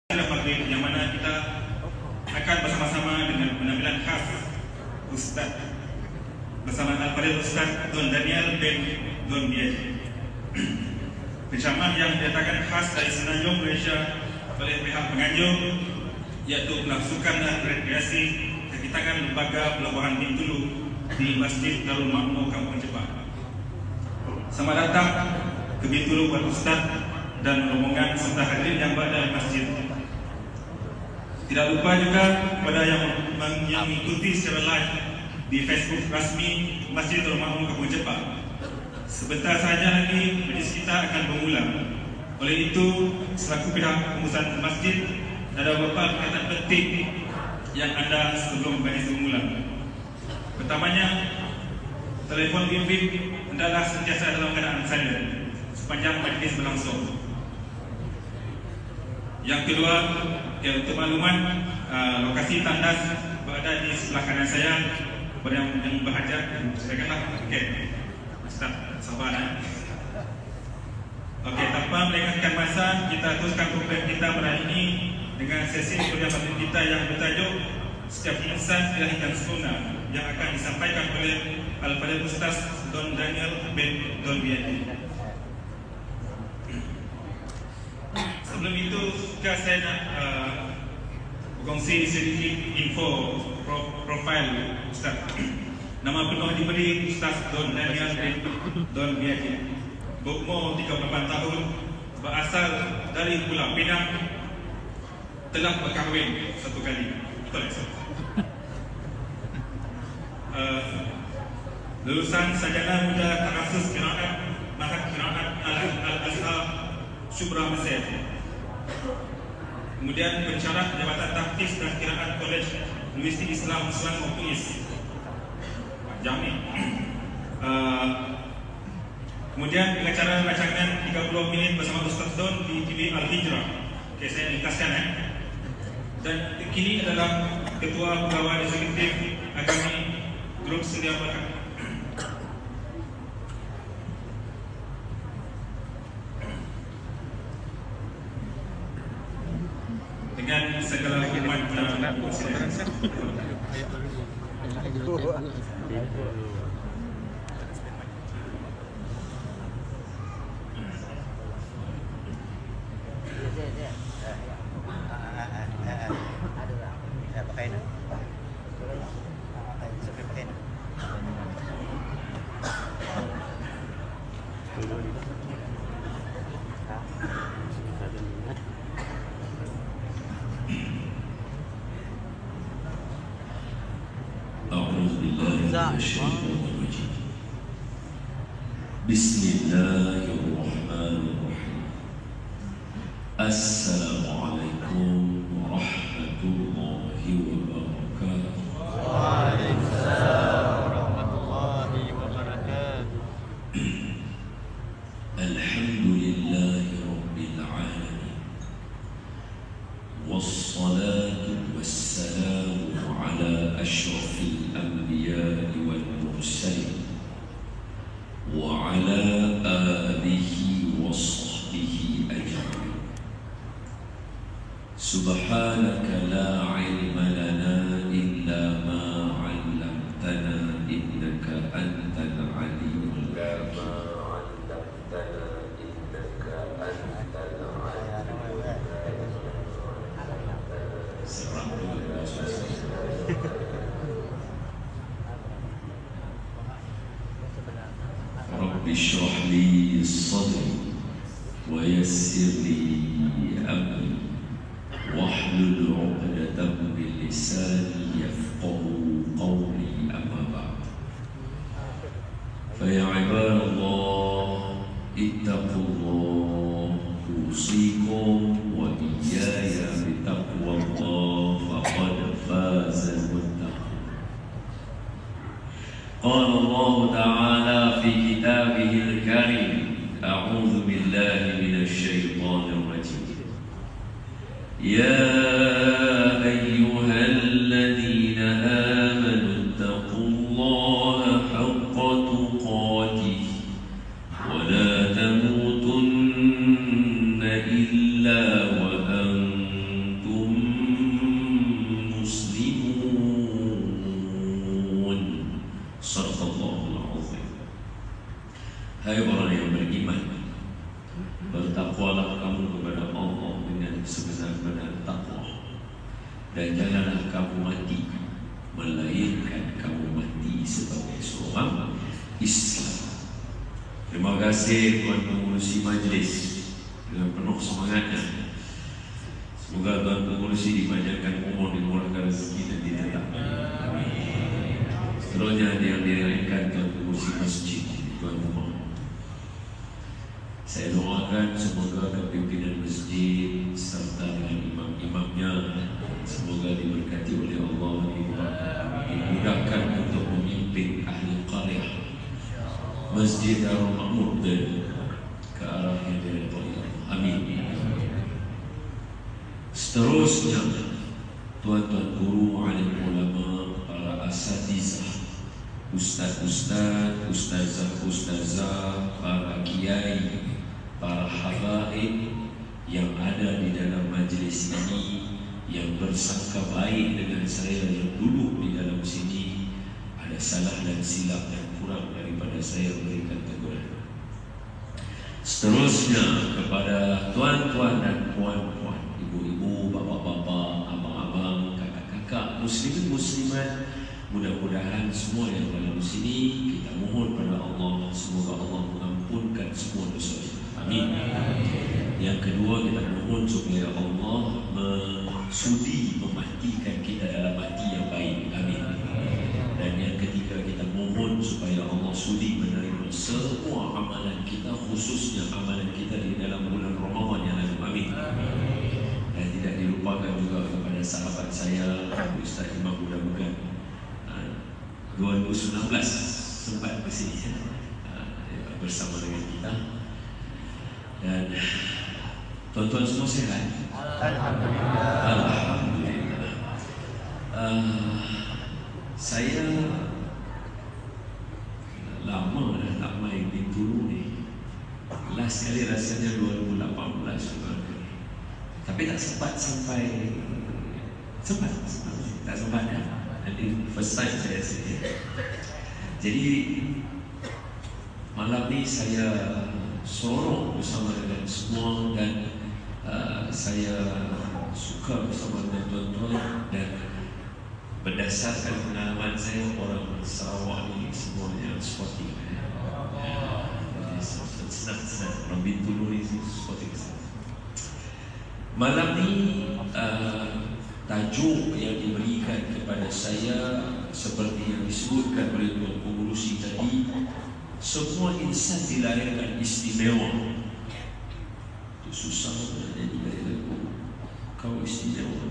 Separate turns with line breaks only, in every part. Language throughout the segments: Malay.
Maghrib yang mana kita akan bersama-sama dengan penampilan khas Ustaz bersama Al-Fadhil Ustaz Don Daniel bin Don Biaji. Penceramah yang dinyatakan khas dari Semenanjung Malaysia oleh pihak penganjur, iaitu pelaksukan dan rekreasi kekitangan Lembaga Pelabuhan Bintulu di Masjid Darul Makmur Kampung Jepak. Selamat datang ke Bintulu buat Ustaz dan rombongan serta hadirin yang berada di masjid. Tidak lupa juga kepada yang mengikuti secara live di Facebook rasmi Masjid Darul Makmur Kampung Jepak. Sebentar saja lagi majlis kita akan bermula. Oleh itu, selaku pihak pengurusan masjid, ada beberapa perkataan penting yang ada sebelum majlis bermula. Pertamanya, telefon bimbit hendaklah sentiasa dalam keadaan silent sepanjang majlis berlangsung. Yang kedua, untuk makluman, lokasi tandas berada di sebelah kanan saya. Kepada yang berhajat, silakanlah. Okey, Ustaz, sabar. Okey, tanpa melengahkan masa, kita teruskan program kita pada hari ini dengan sesi kuliah materi kita yang bertajuk Setiap Insan Dilahirkan Sempurna, yang akan disampaikan oleh Al-Fadhil Ustaz Don Daniel bin Don Biaji. Sebelum itu, saya nak berkongsi sedikit info profil Ustaz. Nama penuh diberi Ustaz Don Daniel bin Don Biaji. Berumur 38 tahun, berasal dari Pulau Pinang, telah berkahwin satu kali. Betul tak? Lulusan sarjana muda takhasus qiraat Mahad Qiraat Al-Azhar Syubra Mesir. Kemudian pensyarah Jabatan Tahfiz dan Qiraat Kolej Universiti Islam Selangor UIS Jami. Kemudian pengacara rancangan 30 minit bersama Ustaz Don di TV Al-Hijrah. Okey, saya ringkaskan Dan kini adalah Ketua Pegawai Eksekutif Agami Grup Sedia Berhad. Dengan segala hormat dan konsiderasi.
Bismillahirrahmanirrahim. Assalamualaikum warahmatullahi wabarakatuh.
Waalaikumsalam warahmatullahi wabarakatuh.
Alhamdulillahi rabbil alamin. Wassalatu wassalamu ala asyrafil anbiya'i wal mursalin wa ala alihi wa sahbihi ajma'in. Subhanaka la ilma lana illa ma 'allamtana innaka antal alimul hakim. Rabbi shrah li sadri wa yassir li amri wahlul 'uqdatam min lisani yafqahu qawli, amma ba'd. Fa ya ibadallah ittaqullah, usikum wa iyaya bitaqwallah, faqad fazal muttaqin. قال الله تعالى في كتابه الكريم: أعوذ بالله من الشيطان الرجيم. يا أيها الذين آمنوا اتقوا الله حق تقاته ولا تموتن إلا وأنتم dan janganlah kamu mati melainkan kamu mati sebagai seorang Islam. Terima kasih Tuan Pengurusi Majlis dengan penuh semangatnya. Semoga Tuan Pengurusi dipanjangkan umur, dimurahkan rezeki dan ditetapkan. Seterusnya yang diraihkan Tuan Pengurusi Masjid, Tuan Rumah. Saya doakan semoga kepimpinan masjid serta dengan imam-imamnya semoga diberkati oleh Allah, dimudahkan untuk memimpin ahli qaryah Masjid Darul Makmur ke arah yang diridhoi Allah. Amin. Seterusnya, tuan-tuan guru, alim ulama, para asatizah, ustaz-ustaz, ustazah-ustazah, para kiai, para habaib yang ada di dalam majlis ini, yang bersangka baik dengan saya yang duduk di dalam sini, ada salah dan silap dan kurang daripada saya berikan teguran. Seterusnya kepada tuan-tuan dan puan-puan, ibu-ibu, bapak-bapak, abang-abang, kakak-kakak, muslimin muslimat, mudah-mudahan semua yang dalam sini kita mohon pada Allah semoga Allah mengampunkan semua dosa kita. Amin. Yang kedua, kita mohon supaya Allah sudi mematikan kita dalam mati yang baik. Amin. Dan yang ketiga, kita mohon supaya Allah sudi menerima semua amalan kita, khususnya amalan kita di dalam bulan Ramadan yang lalu. Amin. Dan tidak dilupakan juga kepada sahabat saya Ustaz Imam Mudah-Mudahan 2019 sempat bersini bersama dengan kita. Dan tuan-tuan semua sehat?
Alhamdulillah.
Alhamdulillah. Saya lama dah tak main di Tulu ni. Last kali rasanya 2018 juga. Tapi tak sempat sampai. Sempat tak sempat ya. Jadi first time saya sini. Jadi malam ni saya sorong bersama dengan semua dan saya suka bersama dengan tuan-tuan, dan berdasarkan pengalaman saya, orang Sarawak ni semuanya sporting. Senang-senang orang Bintulu ni sporting. Malam ni tajuk yang diberikan kepada saya seperti yang disebutkan oleh Tuan Pengurusi tadi, semua insan dilahirkan istimewa. Itu susah sebenarnya dilahirkan kau istimewa.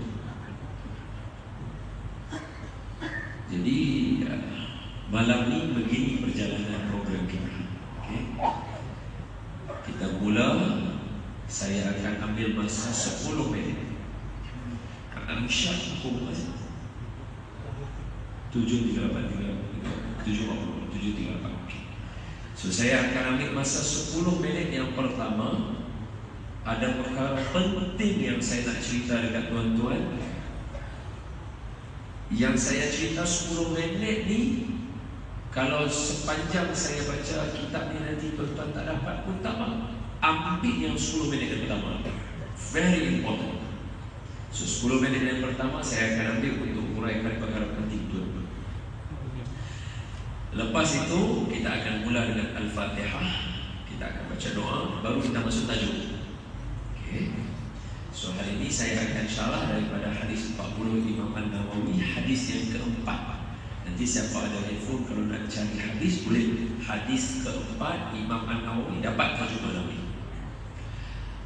Jadi malam ni begini perjalanan program kita. Okay? Kita mula, saya akan ambil masa 10 minit. Akan syak hukum masa 7.38. So saya akan ambil masa 10 minit yang pertama. Ada perkara penting yang saya nak cerita dekat tuan-tuan. Yang saya cerita 10 minit ni, kalau sepanjang saya baca kitab ni nanti tuan-tuan tak dapat pun tak apa. Ambil yang 10 minit yang pertama. Very important. So 10 minit yang pertama saya akan ambil untuk uraikan perkara penting tuan-tuan. Lepas itu kita akan mula dengan Al-Fatihah. Kita akan baca doa, baru kita masuk tajuk. Okay. So hari ini saya akan syarah daripada hadis 40 Imam An-Nawawi, hadis yang keempat. Nanti siapa ada handphone kalau nak cari hadis boleh. Hadis keempat Imam An-Nawawi, dapat tajuk malam ini.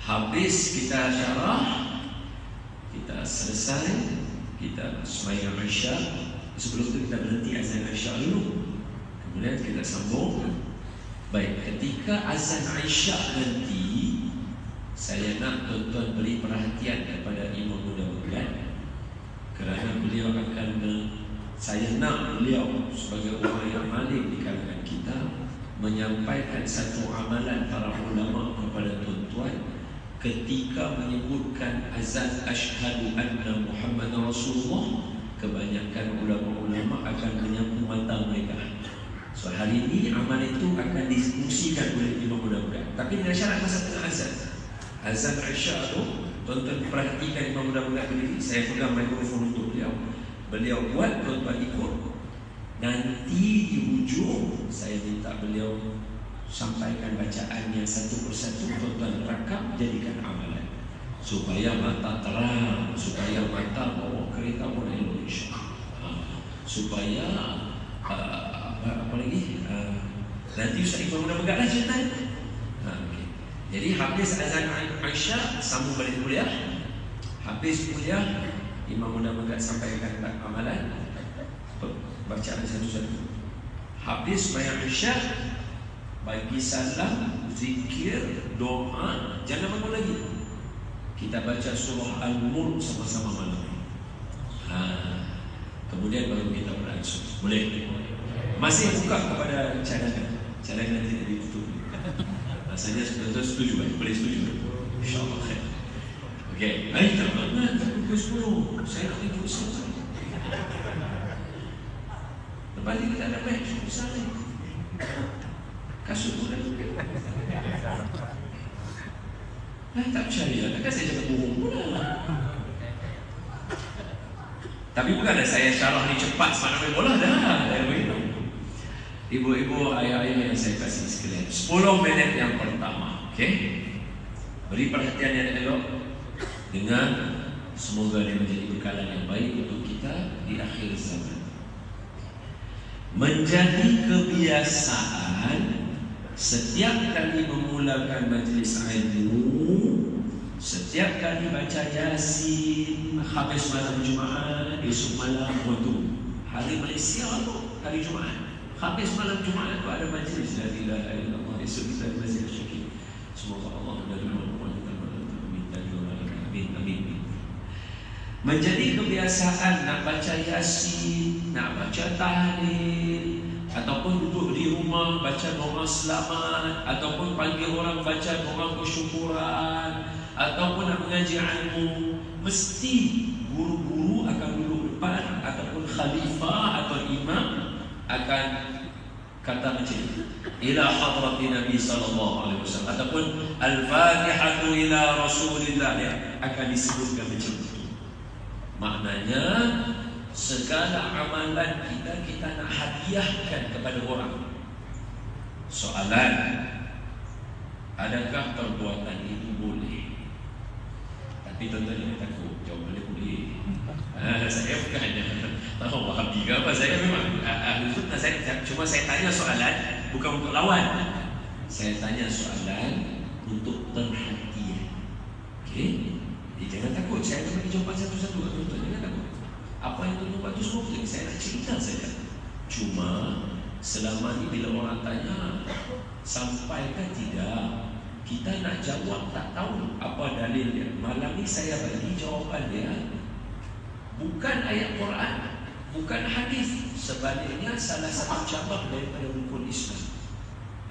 Habis kita syarah, kita selesai, kita sembahyang Isya. Sebelum itu kita berhenti azan Isya dulu. Kemudian kita sambung. Baik, ketika azan Isya nanti, saya nak tuan-tuan beri perhatian kepada Imam Mudah-Mudahan, kerana beliau akan saya nak beliau sebagai orang yang alim di kalangan kita menyampaikan satu amalan para ulama kepada tuan-tuan ketika menyebutkan azan asyhadu anna Muhammadar Rasulullah. Kebanyakan ulama-ulama akan menyapu mata mereka. So hari ini amal itu akan diskusikan oleh Imam Mudah-Mudahan, tapi dengan syarat masa tengah azan. Azan Isya itu Tuan-tuan perhatikan Imam muda-muda berdiri. Saya pegang mikrofon untuk beliau. Beliau buat, tuan-tuan ikut. Nanti di hujung saya minta beliau sampaikan bacaan yang satu persatu, tuan-tuan rakam, jadikan amalan supaya mata terang, supaya mata bawa kereta boleh Indonesia, supaya apa lagi, nanti Ustaz Iqbal mudah bergerak cerita. Okay. Jadi habis azan Aisyah sambung balik kuliah. Habis kuliah Imam mudah bergerak sampaikan amalan, bacaan satu-satu. Habis bayar Aisyah, bagi salam, zikir, doa, jangan bangun lagi. Kita baca surah Al-Mulk sama-sama malam. Kemudian baru kita beransur. Boleh? Masih buka kepada cadangan. Cadangan tidak ditutup. Rasanya sebenarnya setuju kan? Boleh setuju? InsyaAllah khair. Okey. Baik, teman-teman. Pukul 10. Saya nak ikut selesai. Lepas ni kita ada match. Misalnya. Kasut pun dah tukar. Tak percaya. Takkan saya cakap bohong pula. Tapi bukan dah saya syarah ni cepat semana main bola dah. Ibu-ibu, ayah-ayah yang saya kasih sekalian, 10 minit yang pertama, okey? Beri perhatian yang elok. Dengan semoga dia menjadi bekalan yang baik untuk kita di akhir zaman. Menjadi kebiasaan setiap kali memulakan majlis ilmu, setiap kali baca Yasin, habis malam Jumaat, esok malam waktu hari Malaysia tu, hari Jumaat, habis malam Jumaat tu ada majlis la ilaha illallah. Esok kita ada majlis syakir. Semoga Allah amin. Menjadi kebiasaan nak baca Yasin, nak baca tahlil, ataupun duduk di rumah baca doa selamat, ataupun panggil orang baca doa kesyukuran, ataupun nak mengaji ilmu, mesti guru-guru akan duduk depan, ataupun khalifah atau imam akan kata macam ini, ila hadrati Nabi sallallahu alaihi wasallam, ataupun al-fatihatu ila Rasulillah, ya, akan disebutkan macam itu. Maknanya segala amalan kita nak hadiahkan kepada orang. Soalan, adakah perbuatan itu boleh? Tapi tuan-tuan jangan takut, jawapannya boleh. Saya bukannya tahu wahabi ke apa. Saya memang cuma saya tanya soalan bukan untuk lawan. Saya tanya soalan untuk perhatian. Okey? Jadi jangan takut, saya akan bagi jawapan satu-satu. Tuan-tuan jangan takut. Apa yang tuan-tuan buat itu semua boleh, saya nak cerita saja. Cuma selama ni bila orang tanya sampai ke tidak, kita nak jawab tak tahu apa dalilnya. Malam ni saya bagi jawapan dia bukan ayat Quran, bukan hadis, sebaliknya salah satu cabang daripada rukun Islam.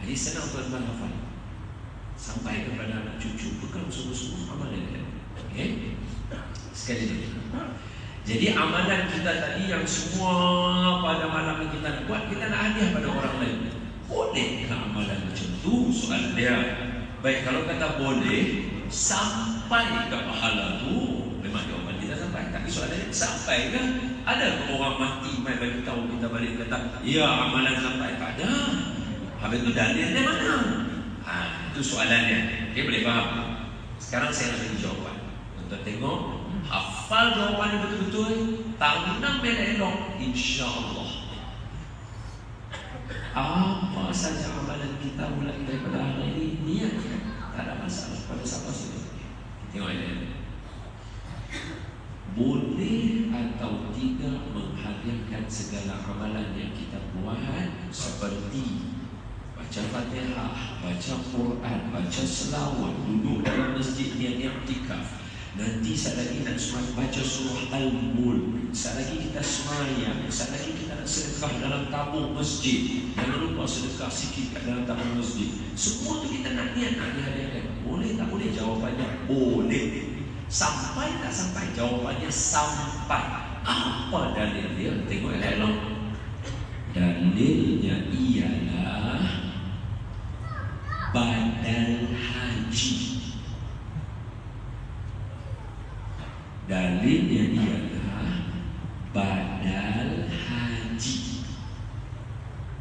Jadi senang tuan-tuan hafal, sampai kepada anak cucu, bukan sungguh-sungguh amalan dia. Okey? Sekali lagi. Jadi amalan kita tadi yang semua pada malam ini kita nak buat, kita nak hadiah pada orang lain. Bolehkah amalan macam tu? Soalan dia. Baik, kalau kata boleh, sampai ke pahala tu, memang jawapan kita sampai. Tapi soalannya, sampai kan? Ada orang mati mai bagi tahu kita balik kata, ya amalan sampai, tak ada. Habis tu dalilnya mana? Itu soalannya. Dia boleh faham. Sekarang saya nak bagi jawapan. Untuk tengok, hafal jawapannya betul-betul, tanam elok, insya-Allah. Apa saja amalan kita mulai daripada hari ini, niatkan, tak ada masalah pada siapa saja. Tengok ini. Boleh atau tidak menghadiahkan segala amalan yang kita buat, seperti baca Fatihah, baca Quran, baca selawat, duduk dalam masjid niat i'tikaf. Nanti sekali lagi nak baca surah Al-Mulk, sekali lagi kita semayang, sekali lagi kita nak sedekah dalam tabung masjid. Jangan lupa sedekah sikit kat dalam tabung masjid. Semua tu kita nak niat nak dihadiahkan. Boleh tak boleh? Jawapannya boleh. Sampai tak sampai? Jawapannya sampai. Apa dalil dia? Tengok elok. Dalilnya ialah badal haji. Dalilnya ialah badal haji.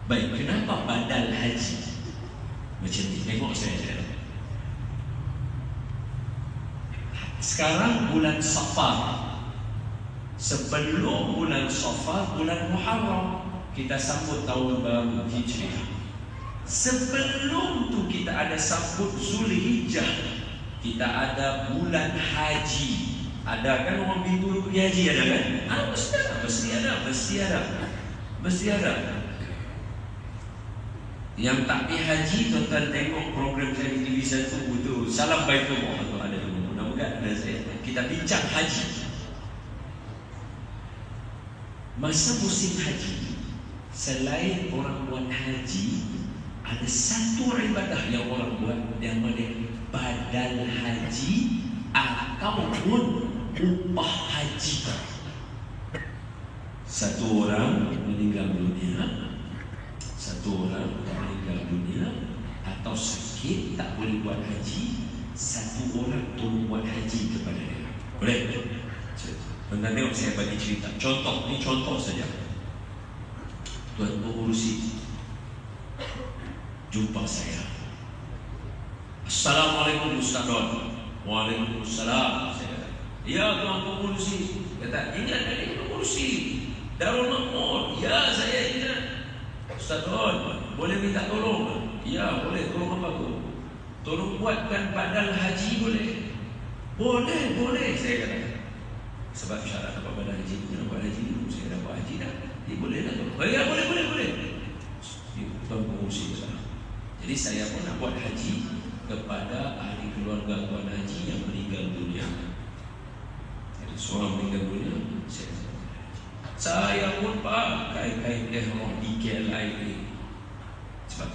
Baik, kenapa badal haji? Macam ni, tengok saya. Sekarang bulan Safar. Sebelum bulan Safar, bulan Muharram, kita sambut tahun baru Hijriah. Sebelum tu kita ada sambut Zulhijjah. Kita ada bulan haji. Ada kan orang Bintulu pergi haji, ada kan? Mesti ada. Yang tak pergi haji, tuan-tuan tengok program saya di TV 1 itu Salam Baitullah atau ada tu. Mudah-mudahan ada saya. Kita bincang haji. Masa musim haji, selain orang buat haji, ada satu ibadah yang orang buat yang mana badal haji ataupun upah haji. Satu orang meninggal dunia, atau sakit tak boleh buat haji, satu orang tolong buat haji kepada dia. Boleh? Tuan-tuan tengok saya bagi cerita. Contoh, ini contoh saja. Tuan pengurusi jumpa saya. Assalamualaikum Ustaz Don. Waalaikumsalam. Ya tuan pengurusi. Kata, ingat dari pengurusi Darul Makmur. Ya saya ingat. Ustaz Don, boleh minta tolong? Ya boleh, tolong apa tu? Tolong buatkan badal haji boleh? Boleh saya kata. Sebab syarat apa badal haji, kena buat haji dulu. Saya dah buat haji dah. Boleh lah tu. Ya boleh. Tuan pengurusi besar. Jadi saya pun nak buat haji kepada ahli keluarga tuan haji yang meninggal dunia. Jadi seorang meninggal dunia, saya pun pakai kain ihram di KLI ini. Sebab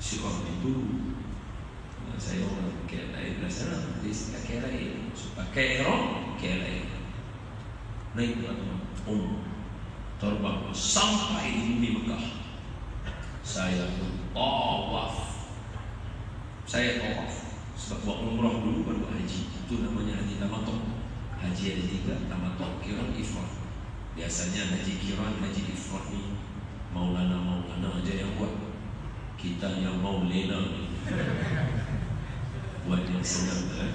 si orang itu, saya orang KLI belah sana, jadi saya KLI, pakai ihram KLI. Naik teman-teman, terbang sampai di Mekah. Saya pun tawaf. Sebab buat umrah dulu baru haji. Itu namanya haji tamattu. Haji ada 3, tamattu, qiran, ifrad. Biasanya haji qiran, haji ifrad ni Maulana aja yang buat. Kita yang maulena buat yang senang kan.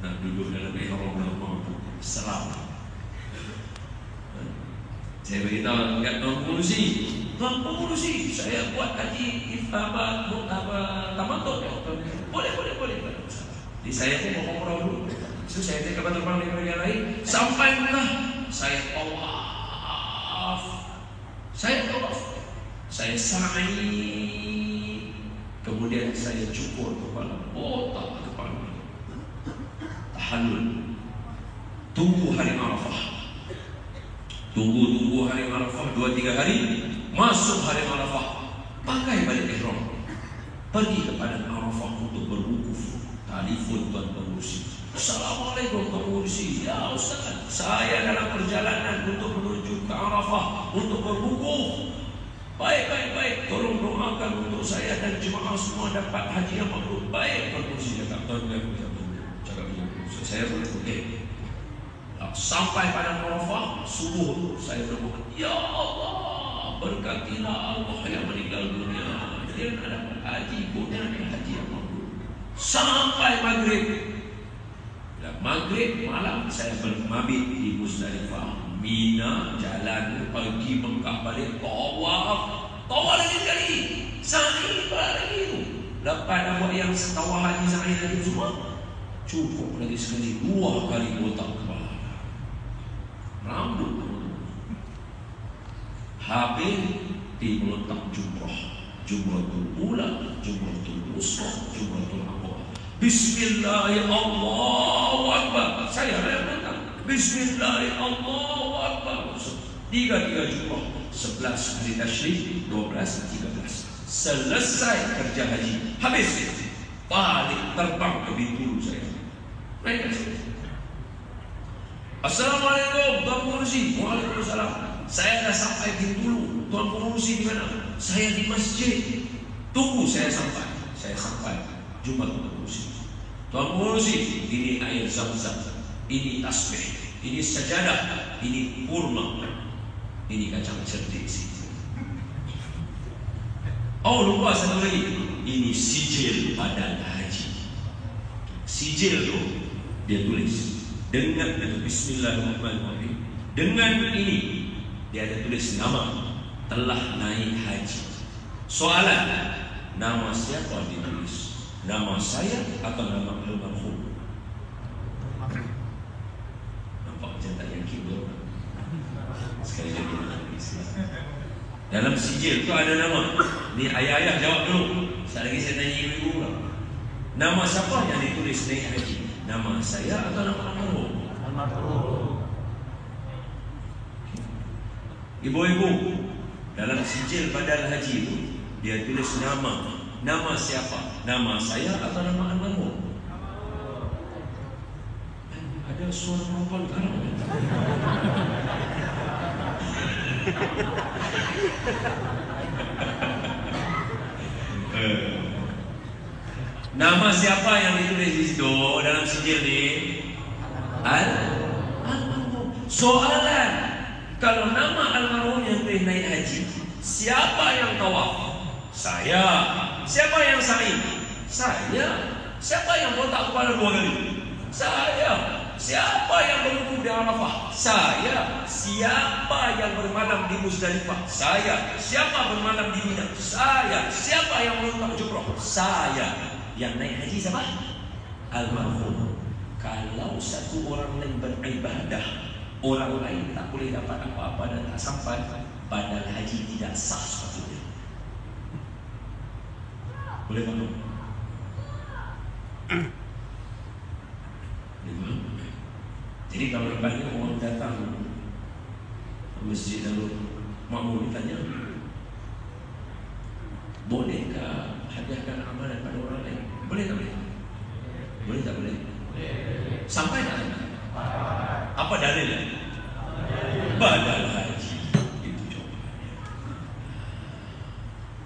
Nak duduk dalam ihram lama tu seram. Saya beritahu kat Tuan Pengurusi, saya buat haji tamattu. Boleh. Jadi saya pun mau umrah dulu. So saya take kapal terbang dari negara lain. Sampai Mekah, saya tawaf. Saya sa'i. Kemudian saya cukur kepala, botak kepala. Tahallul. Tunggu hari Arafah. Tunggu hari Arafah 2-3 hari. Masuk hari Arafah, pakai balik ihram, pergi ke padang Arafah untuk berwukuf. Telefon Tuan Pengurusi. Assalamualaikum Tuan Pengurusi. Ya Ustaz, saya dalam perjalanan untuk menuju ke Arafah untuk berwukuf. Baik. Tolong doakan untuk saya dan jemaah semua dapat haji yang mabrur. Baik Tuan Pengurusi cakap. Saya boleh okey. Sampai padang Arafah subuh, saya berdoa, ya Allah, berkatilah Allah yang meninggal dunia. Dia nak dapat haji, punya haji yang mabrur. Sampai maghrib. Maghrib malam saya bermabit di Muzdalifah, Mina, jalan pergi Mekah balik, tawaf lagi sekali, sa'i lagi tu. Lepas dah buat yang tawaf haji, sa'i lagi semua, cukup lagi sekali 2 kali botak kepala. Rambut habis di meletak Jumratul Ula, Jumratul Wusta, Jumratul Aqaba. Bismillahirrahmanirrahim. Allahu Akbar. Saya meletak Bismillahirrahmanirrahim. 3 jumrah, 11 hari tasyrik, 12, 13. Selesai kerja haji, habis balik terbang ke Bintulu saya. Naik Assalamualaikum Tuan Pengurusi. Waalaikumsalam. Saya dah sampai Bintulu. Tuan Pengurusi di mana? Saya di masjid. Tunggu saya sampai. Jumpa Tuan Pengurusi. Tuan Pengurusi, ini air Zam-Zam. ini tasbih, ini sajadah, ini kurma, ini kacang cerdik. Oh, lupa satu lagi, ini sijil badan haji. Sijil tu dia tulis dengan Bismillahirrahmanirrahim. Dengan ini dia ada tulis nama telah naik haji. Soalan, nama siapa ditulis? Nama saya atau nama almarhum? Nampak macam tak yakin tu. Sekali lagi dalam sijil tu ada nama. Ni ayah-ayah jawab dulu. Sekali lagi saya tanya ibu-ibu lah. Nama siapa yang ditulis naik haji? Nama saya atau nama almarhum?
Almarhum.
Ibu-ibu, dalam sijil badal haji itu dia tulis nama. Nama siapa? Nama saya atau nama almarhum? Ada suara perempuan garang. Nama siapa yang ditulis di situ dalam sijil ni? Almarhum. Soalan, kalau nama almarhum yang boleh naik haji, siapa yang tawaf? Saya. Siapa yang sa'i? Saya. Siapa yang botak kepala 2 kali? Saya. Siapa yang berwudu di Arafah? Saya. Siapa yang bermalam di Muzdalifah? Saya. Siapa bermalam di Mina? Saya. Siapa yang melontar jumrah? Saya. Yang naik haji siapa? Almarhum. Kalau satu orang lain beribadah, orang lain tak boleh dapat apa-apa dan tak sampai, badal haji tidak sah sepatutnya. Boleh faham? Jadi kalau lepas orang datang ke masjid lalu makmum ditanya, bolehkah hadiahkan amalan pada orang lain? Boleh tak boleh? Boleh tak boleh? Sampai tak? Apa dalilnya? Badal haji. Itu jawapannya.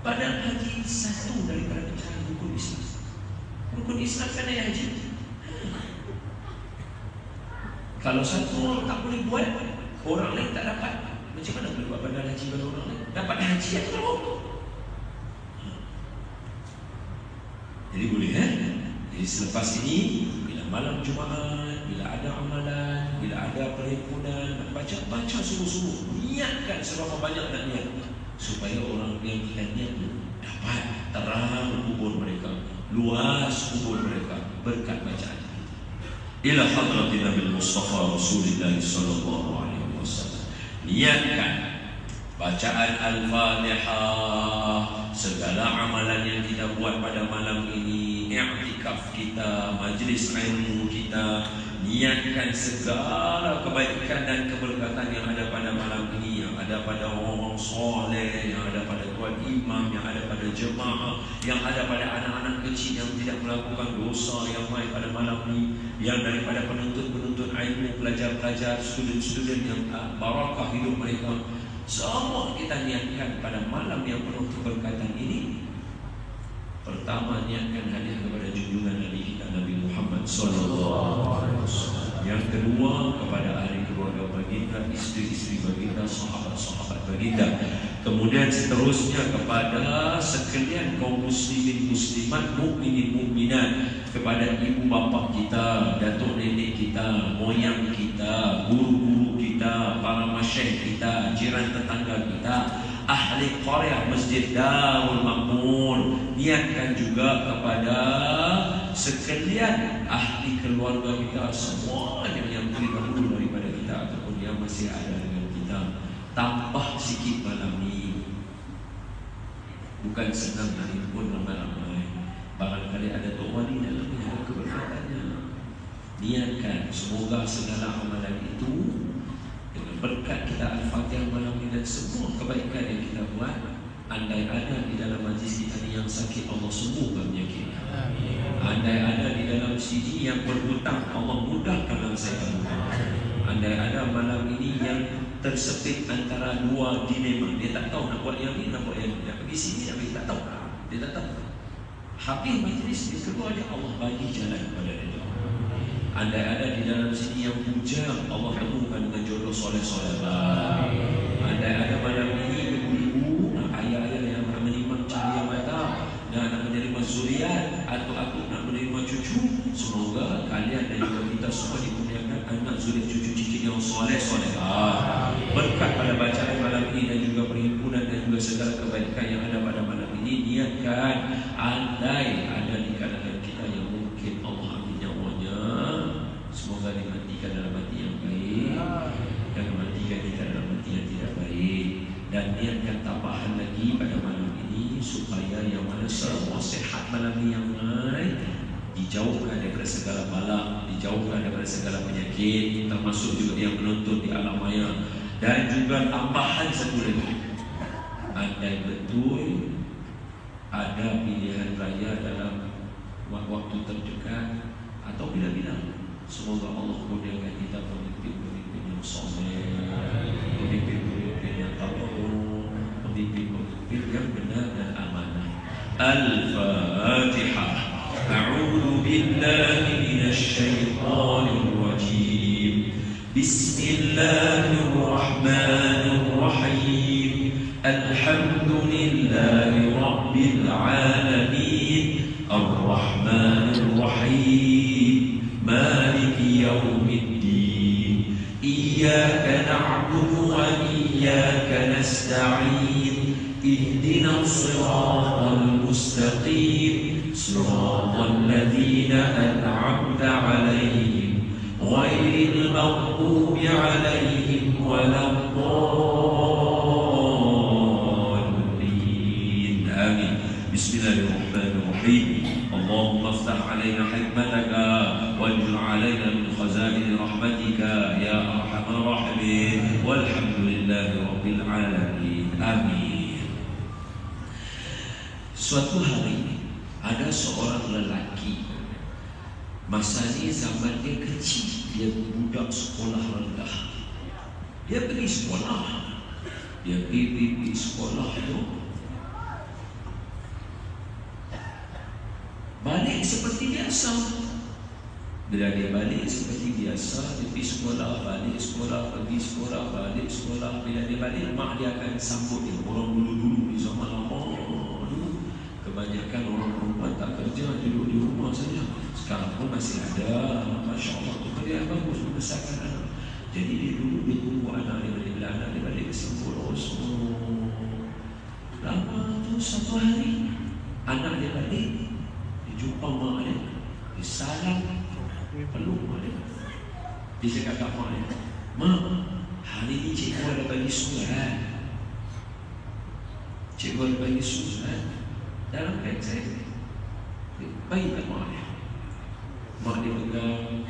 Badal haji satu daripada pecahan rukun Islam. Rukun Islam kan naik haji. Kalau satu orang tak boleh buat, orang lain tak dapat. Macam mana boleh buat badal haji pada orang lain? Dapat haji atau belum? Jadi boleh Jadi selepas ini, bila malam Jumaat, bila ada amalan, bila ada perhimpunan, baca sungguh-sungguh, niatkan seberapa banyak nak niat, supaya orang yang kita niat itu dapat terang kubur mereka, luas kubur mereka berkat bacaan. Ila hadratin Nabi Mustafa Rasulullah sallallahu alaihi wasallam. Niatkan bacaan Al-Fatihah, segala amalan yang kita buat pada malam ini, i'tikaf kita, majlis ilmu kita, niatkan segala kebaikan dan keberkatan yang ada pada malam ini, yang ada pada orang soleh, yang ada pada tuan imam, yang ada pada jemaah, yang ada pada anak-anak kecil yang tidak melakukan dosa yang baik pada malam ini, yang daripada penuntut-penuntut ilmu, pelajar-pelajar, student-student yang barakah hidup mereka. Semua kita niatkan pada malam yang penuh keberkatan ini. Pertama, niatkan hadiah kepada junjungan Nabi kita Nabi Muhammad sallallahu alaihi wasallam. Yang kedua, kepada ahli keluarga baginda, isteri-isteri baginda, sahabat-sahabat baginda. Kemudian seterusnya kepada sekalian kaum muslimin muslimat, mukminin mukminat, kepada ibu bapa kita, datuk nenek kita, moyang kita, guru-guru kita, para masyayikh kita, jiran tetangga kita, ahli qaryah Masjid Darul Makmur. Niatkan juga kepada sekalian ahli keluarga kita, semuanya yang terdahulu daripada kita ataupun yang masih ada dengan kita. Tambah sikit malam ini. Bukan senang hari pun ramai-ramai. Barangkali ada Tok Wali dalamnya, ada keberkatannya. Niatkan semoga segala amalan itu dengan berkat kita Al-Fatihah malam ini dan semua kebaikan yang kita buat, andai ada di dalam majlis kita ni yang sakit, Allah sembuhkan penyakitnya. Andai ada di dalam sini yang berhutang, Allah mudahkan langsakan. Andai ada malam ini yang tersepit antara dua dilema, dia tak tahu nak buat yang ni, nak buat yang ni, nak pergi sini, nak pergi, tak tahu. Dia tak tahu. Habis majlis dia keluar, dia Allah bagi jalan kepada dia. Andai ada di dalam sini yang bujang, Allah temukan dengan jodoh soleh-solehah. Andai ada malam ini ibu-ibu, ayah-ayah yang nak menerima cahaya mata dan nak menerima zuriat, atuk-atuk nak menerima cucu, semoga kalian dan juga kita semua dikurniakan anak zuriat cucu cicit yang soleh-solehah. Berkat pada bacaan malam ini dan juga perhimpunan dan juga segala kebaikan yang ada pada malam ini, niatkan andai ada di kalangan kita yang mungkin Allah ambil nyawanya, semoga dimatikan dalam mati yang baik dan mematikan kita dalam mati yang tidak baik. Dan niatkan tambahan lagi pada malam ini supaya yang mana semua sehat malam ini yang baik, dijauhkan daripada segala bala, dijauhkan daripada segala penyakit, termasuk juga yang menonton di alam maya. Dan juga tambahan satu lagi, andai betul ada pilihan raya dalam waktu terdekat atau bila-bila, semoga Allah kurniakan kita pemimpin-pemimpin yang soleh, pemimpin-pemimpin yang tawadhu, pemimpin-pemimpin yang benar dan amanah. Al-Fatihah. A'udzu billahi minasy syaithanir rajim. Bismillahirrahmanirrahim. Alhamdulillahi rabbil alamin. Ar-Rahmanir Rahim. Maliki yaumiddin. Iyyaka na'budu wa iyyaka nasta'in. Ihdinas siratal mustaqim. Siratal ladzina an'amta 'alaihim ghairil maghdubi 'alaihim waladdallin. Amin. Bismillahirrahmanirrahim. Allahumma iftah 'alaina hikmataka waj'al 'alaina min khazain rahmatika ya arhamar rahimin. Walhamdulillahi rabbil alamin. Amin. Suatu hari ada seorang lelaki, masa ni zaman dia kecil, dia budak sekolah rendah. Dia pergi sekolah, dia pergi sekolah tu, balik seperti biasa. Bila dia balik seperti biasa, dia pergi sekolah, balik sekolah, pergi sekolah, balik sekolah. Bila dia balik, mak dia akan sambut dia. Orang dulu-dulu di zaman lama dulu, kebanyakan orang perempuan tak kerja, duduk di rumah saja. Sekarang pun masih ada, Masya Allah, tu dia bagus membesarkan anak. Jadi dia dulu dia tunggu anak dia balik. Bila anak dia balik sambut, lama tu satu hari anak dia balik, dia jumpa mak dia, dia salam, peluk mak dia. Dia cakap kat mak dia, "Mak, hari ni cikgu ada bagi surat. Cikgu ada bagi surat dalam beg saya." Dia bagi kat mak dia. Mak dia pegang,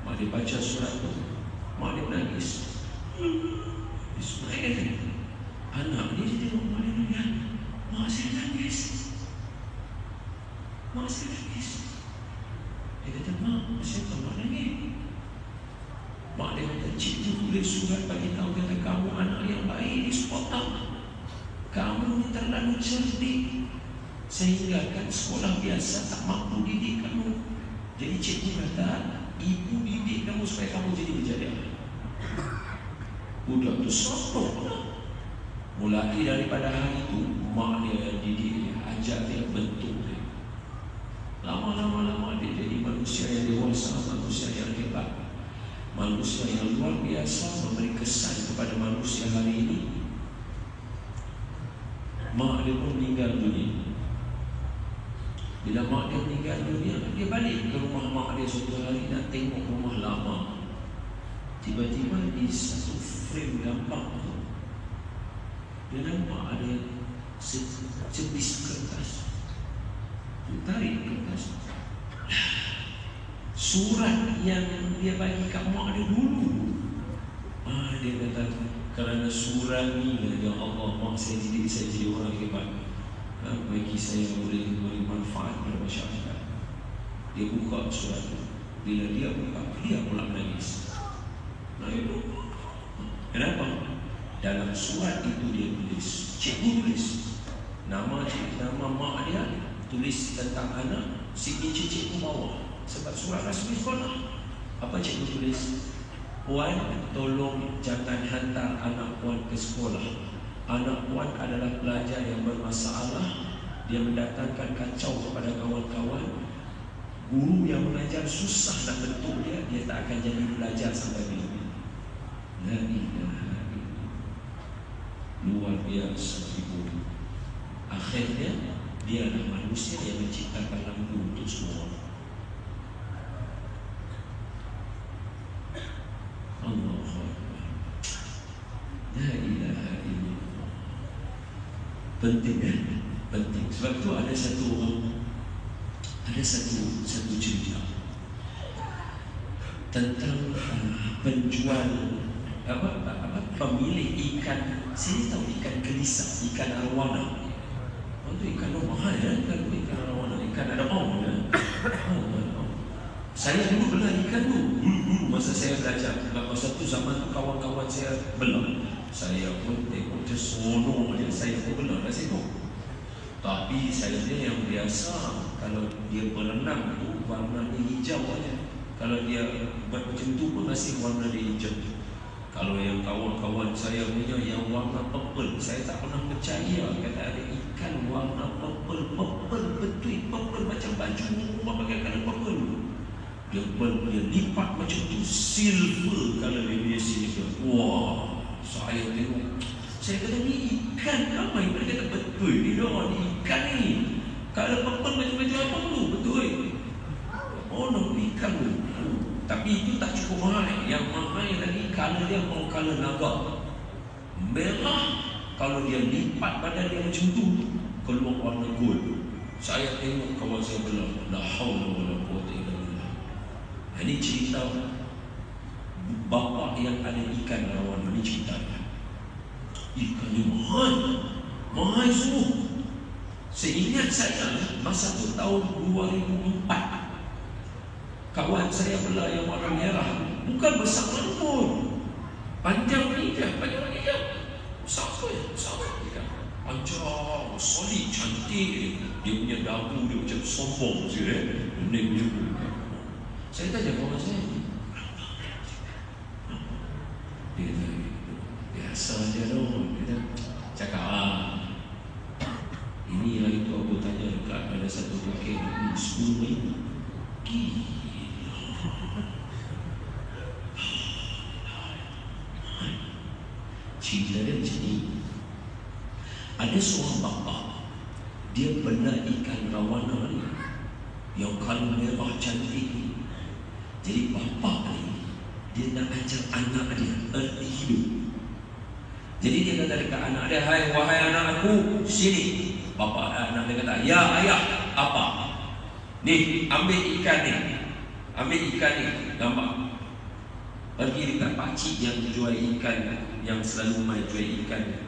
mak dia baca surat tu, mak dia menangis. Dia smile. Anak ni dia tengok mak dia nangis. Mak saya nangis. Mak saya nangis. Dia kata, "Mak, saya tak mak nangis." Mak dia kata, "Cikgu tulis surat bagi tahu kata kamu anak yang baik di sekolah. Kamu ni terlalu cerdik sehingga kan sekolah biasa tak mampu didik kamu. Jadi cikgu kata, ibu didik kamu supaya kamu jadi berjaya." Budak tu sotok. Mulai daripada hari itu, mak dia didik dia, ajar dia, bentuk dia. Lama-lama dia jadi manusia yang dewasa, manusia yang hebat, manusia yang luar biasa, memberi kesan kepada manusia hari ini. Mak dia pun meninggal dunia. Bila mak dia meninggal dunia, dia balik ke rumah mak dia suatu hari nak tengok rumah lama. Tiba-tiba di satu frame gambar tu, dia nampak ada sebis kertas. Dia tarik kertas, surat yang dia bagi kat mak dia dulu. Dia kata, kerana surat ni, ya Allah, mak saya didik saya jadi orang hebat, bagi saya boleh memberi manfaat kepada masyarakat. Dia buka surat itu. Bila dia buka, dia pula menangis. Nah itu kenapa? Dalam surat itu dia tulis, cikgu tulis nama mak dia, tulis tentang anak, signature cikgu bawah. Sebab surat rasmi sekolah. Apa cikgu tulis? Puan, tolong jangan hantar anak puan ke sekolah. Anak puan adalah pelajar yang bermasalah. Dia mendatangkan kacau kepada kawan-kawan. Guru yang mengajar susah nak bentuk dia, dia tak akan jadi belajar sampai bila. La ilaha illallah. Luar biasa ibu. Akhirnya dia adalah manusia yang menciptakan lampu untuk semua orang. Allahu Akbar. La ilaha illallah. Penting kan? Penting. Sebab tu ada satu cerita tentang penjual pemilik ikan. Saya tahu ikan kelisa, ikan arwana. Itu ikan mahal ya, ikan arwana, ikan ada Saya dulu belah ikan tu. Dulu masa saya belajar, masa tu zaman tu kawan-kawan saya belah. Saya pun tengok je sono je, saya pun belah kat situ. Tapi saya dia yang biasa, kalau dia berenang tu warna dia hijau aja. Kalau dia buat macam tu pun masih warna dia hijau. Kalau yang kawan-kawan saya punya yang warna purple, saya tak pernah percaya kata ada ikan warna purple betul, purple macam baju rumah pakai kain purple. Dia lipat macam tu, silver kalau dia silver. Wah, saya tengok. Saya kata ni ikan ramai. Mereka kata betul ni dah, ni ikan ni. Kalau purple macam-macam apa tu? Betul. Oh no, ikan tu. Tapi itu tak cukup mahal. Yang mahal lagi color dia mau color naga. Merah, kalau dia lipat badan dia macam tu, keluar warna gold. Saya tengok kawan saya belah, la haula wala quwwata illa billah. Ini cerita bapa yang ada ikan rawan. Ini cerita ikan ni mahal semua. Seingat saya masa tu tahun 2004, kawan saya belah yang warna merah, bukan besar pun, panjang ni je, besar ikan, panjang, solid, cantik. Dia punya dagu dia macam sombong sikit. Dia punya ikan. Saya tanya kawan saya, dia kata biasa je dong. Dia cakap ini hari tu aku tanya dekat ada satu bukit 10 ribu. Cerita dia macam ni. Ada seorang bapa, dia bela ikan rawana ni yang kalau merah cantik ni. Jadi bapa ni dia nak ajar anak dia erti hidup. Jadi dia kata dekat anak dia, wahai anak aku, sini. Bapa anak dia kata, ya ayah, apa? Ni, ambil ikan ni. Gambar. Pergi dekat pakcik yang jual ikan, yang selalu main jual ikan.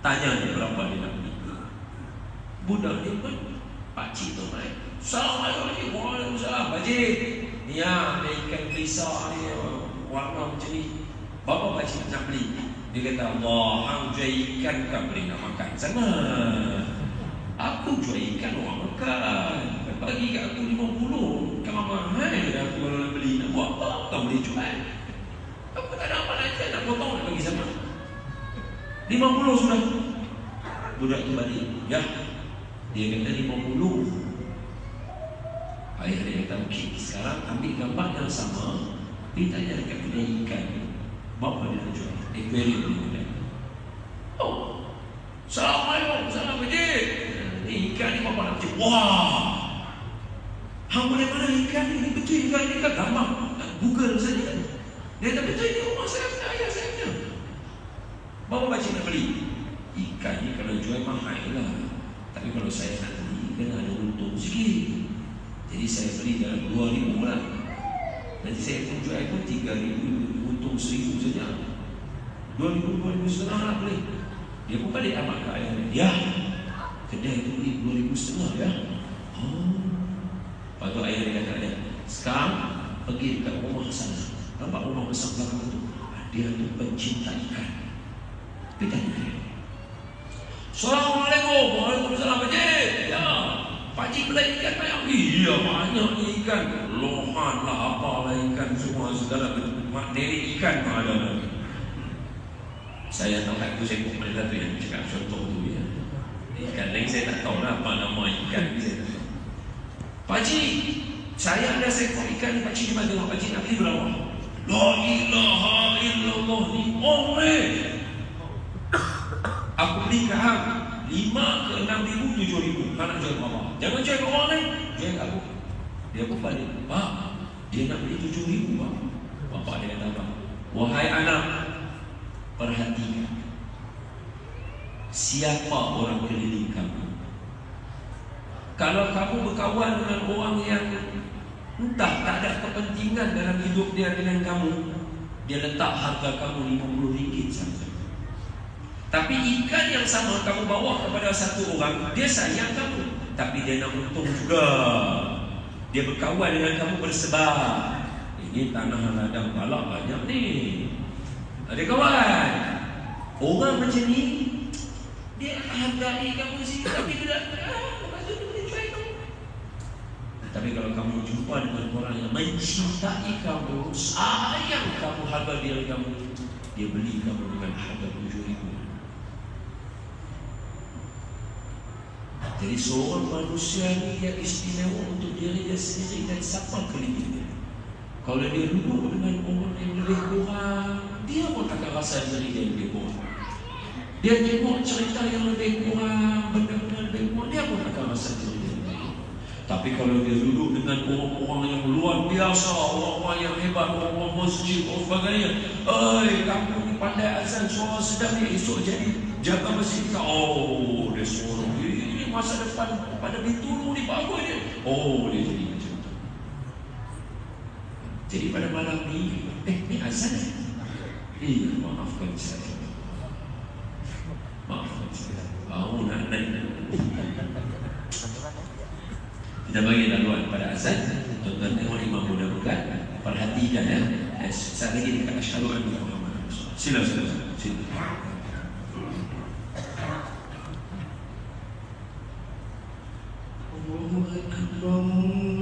Tanya dia berapa dia nak beli. Budak dia pun, pakcik tu main. Assalamualaikum, waalaikumsalam, pakcik. Ni ada ikan kelisa ni, warna macam ni. Bapa pakcik nak beli. Dia kata, Allah, hang jual ikan kan boleh nak makan sana. Aku jual ikan orang makan. Bagi kat aku 50. Kan mahal aku kalau nak beli. Nak buat apa? Kau boleh jual. Aku tak ada apa lagi. Nak potong nak bagi sama 50 sudah. Budak tu balik. Ya. Dia kata 50. Ayah dia kata, okey, sekarang ambil gambar yang sama. Pergi tanya dekat kedai ikan. Bapa dia nak jual aquarium ni. Oh, Assalamualaikum, salam pakcik. Ni ikan ni bapa nak cek. Wah, hang boleh mana ikan ni? Ni betul ikan ni kan gambar. Google saja. Dia kata betul ni rumah saya punya, ayah saya punya. Bapa pakcik nak beli. Ikan ni kalau jual mahal lah. Tapi kalau saya nak beli, kena ada untung sikit. Jadi saya beli dalam 2,000 lah. Nanti saya pun jual pun 3,000, untung 1,000 saja. 2,000 setengah lah boleh. Dia pun balik amat ke ayah dia. Ya, kedai tu beli 2,500 ya. Oh. Lepas tu ayah dia kata dia, sekarang pergi dekat rumah sana. Nampak rumah besar belakang tu? Dia tu pencinta ikan. Pergi tanya dia. Assalamualaikum, waalaikumsalam pakcik. Ya, Pakcik bela ikan banyak. Iya banyak ikan. Lohan lah, apalah ikan, semua segala materi ikan ada. Saya tahu aku saya pun ada tu yang cakap contoh tu ya. Ikan lain saya tak tahu lah apa nama ikan ni saya tak tahu. Pakcik, saya ada seekor ikan ni. Pakcik mana tengok pakcik nak beli berapa? La ilaha illallah ni aku beli ke hang 5 ke 6 ribu 7 ribu. Kau nak jual berapa? Jangan jual ke orang lain, jual kat aku. Dia pun balik, Pak, dia nak beli 7 ribu Pak. Bapak dia kata apa? Wahai anak, perhatikan siapa orang keliling kamu. Kalau kamu berkawan dengan orang yang entah tak ada kepentingan dalam hidup dia dengan kamu, dia letak harga kamu RM50 saja. Tapi ikan yang sama kamu bawa kepada satu orang, dia sayang kamu, tapi dia nak untung juga. Dia berkawan dengan kamu bersebar. Ini tanah ladang balak banyak ni. Ada kawan orang macam ni, dia hargai kamu sini, tapi dia lepas tu dia jual kamu. Tapi kalau kamu jumpa dengan orang yang mencintai kamu, sayang kamu, harga diri kamu, dia beli kamu dengan harga 7,000. Jadi seorang manusia ni yang istimewa untuk diri dia sendiri dan siapa keliling dia. Kalau dia duduk dengan orang yang lebih kurang, dia pun akan rasa diri dia lebih kurang. Dia tengok cerita yang lebih kurang, benda-benda lebih kurang, dia pun akan rasa diri dia lebih kurang. Tapi kalau dia duduk dengan orang-orang yang luar biasa, orang-orang yang hebat, orang-orang masjid, orang sebagainya, kamu ni pandai azan, suara sedap ni, esok jadi jaga masjid kita. Oh, dia suara ini masa depan pada Bintulu ni bagus dia. Oh, dia jadi macam tu. Jadi pada malam ni, ni azan ni. Maafkan saya. Maafkan saya. Nak naik. Kita bagi laluan pada azan. Tuan-tuan tengok imam muda bukan? Perhatikan ya. Saat lagi dekat asyhadu anna Muhammadan Rasulullah. Sila. Allahu Akbar.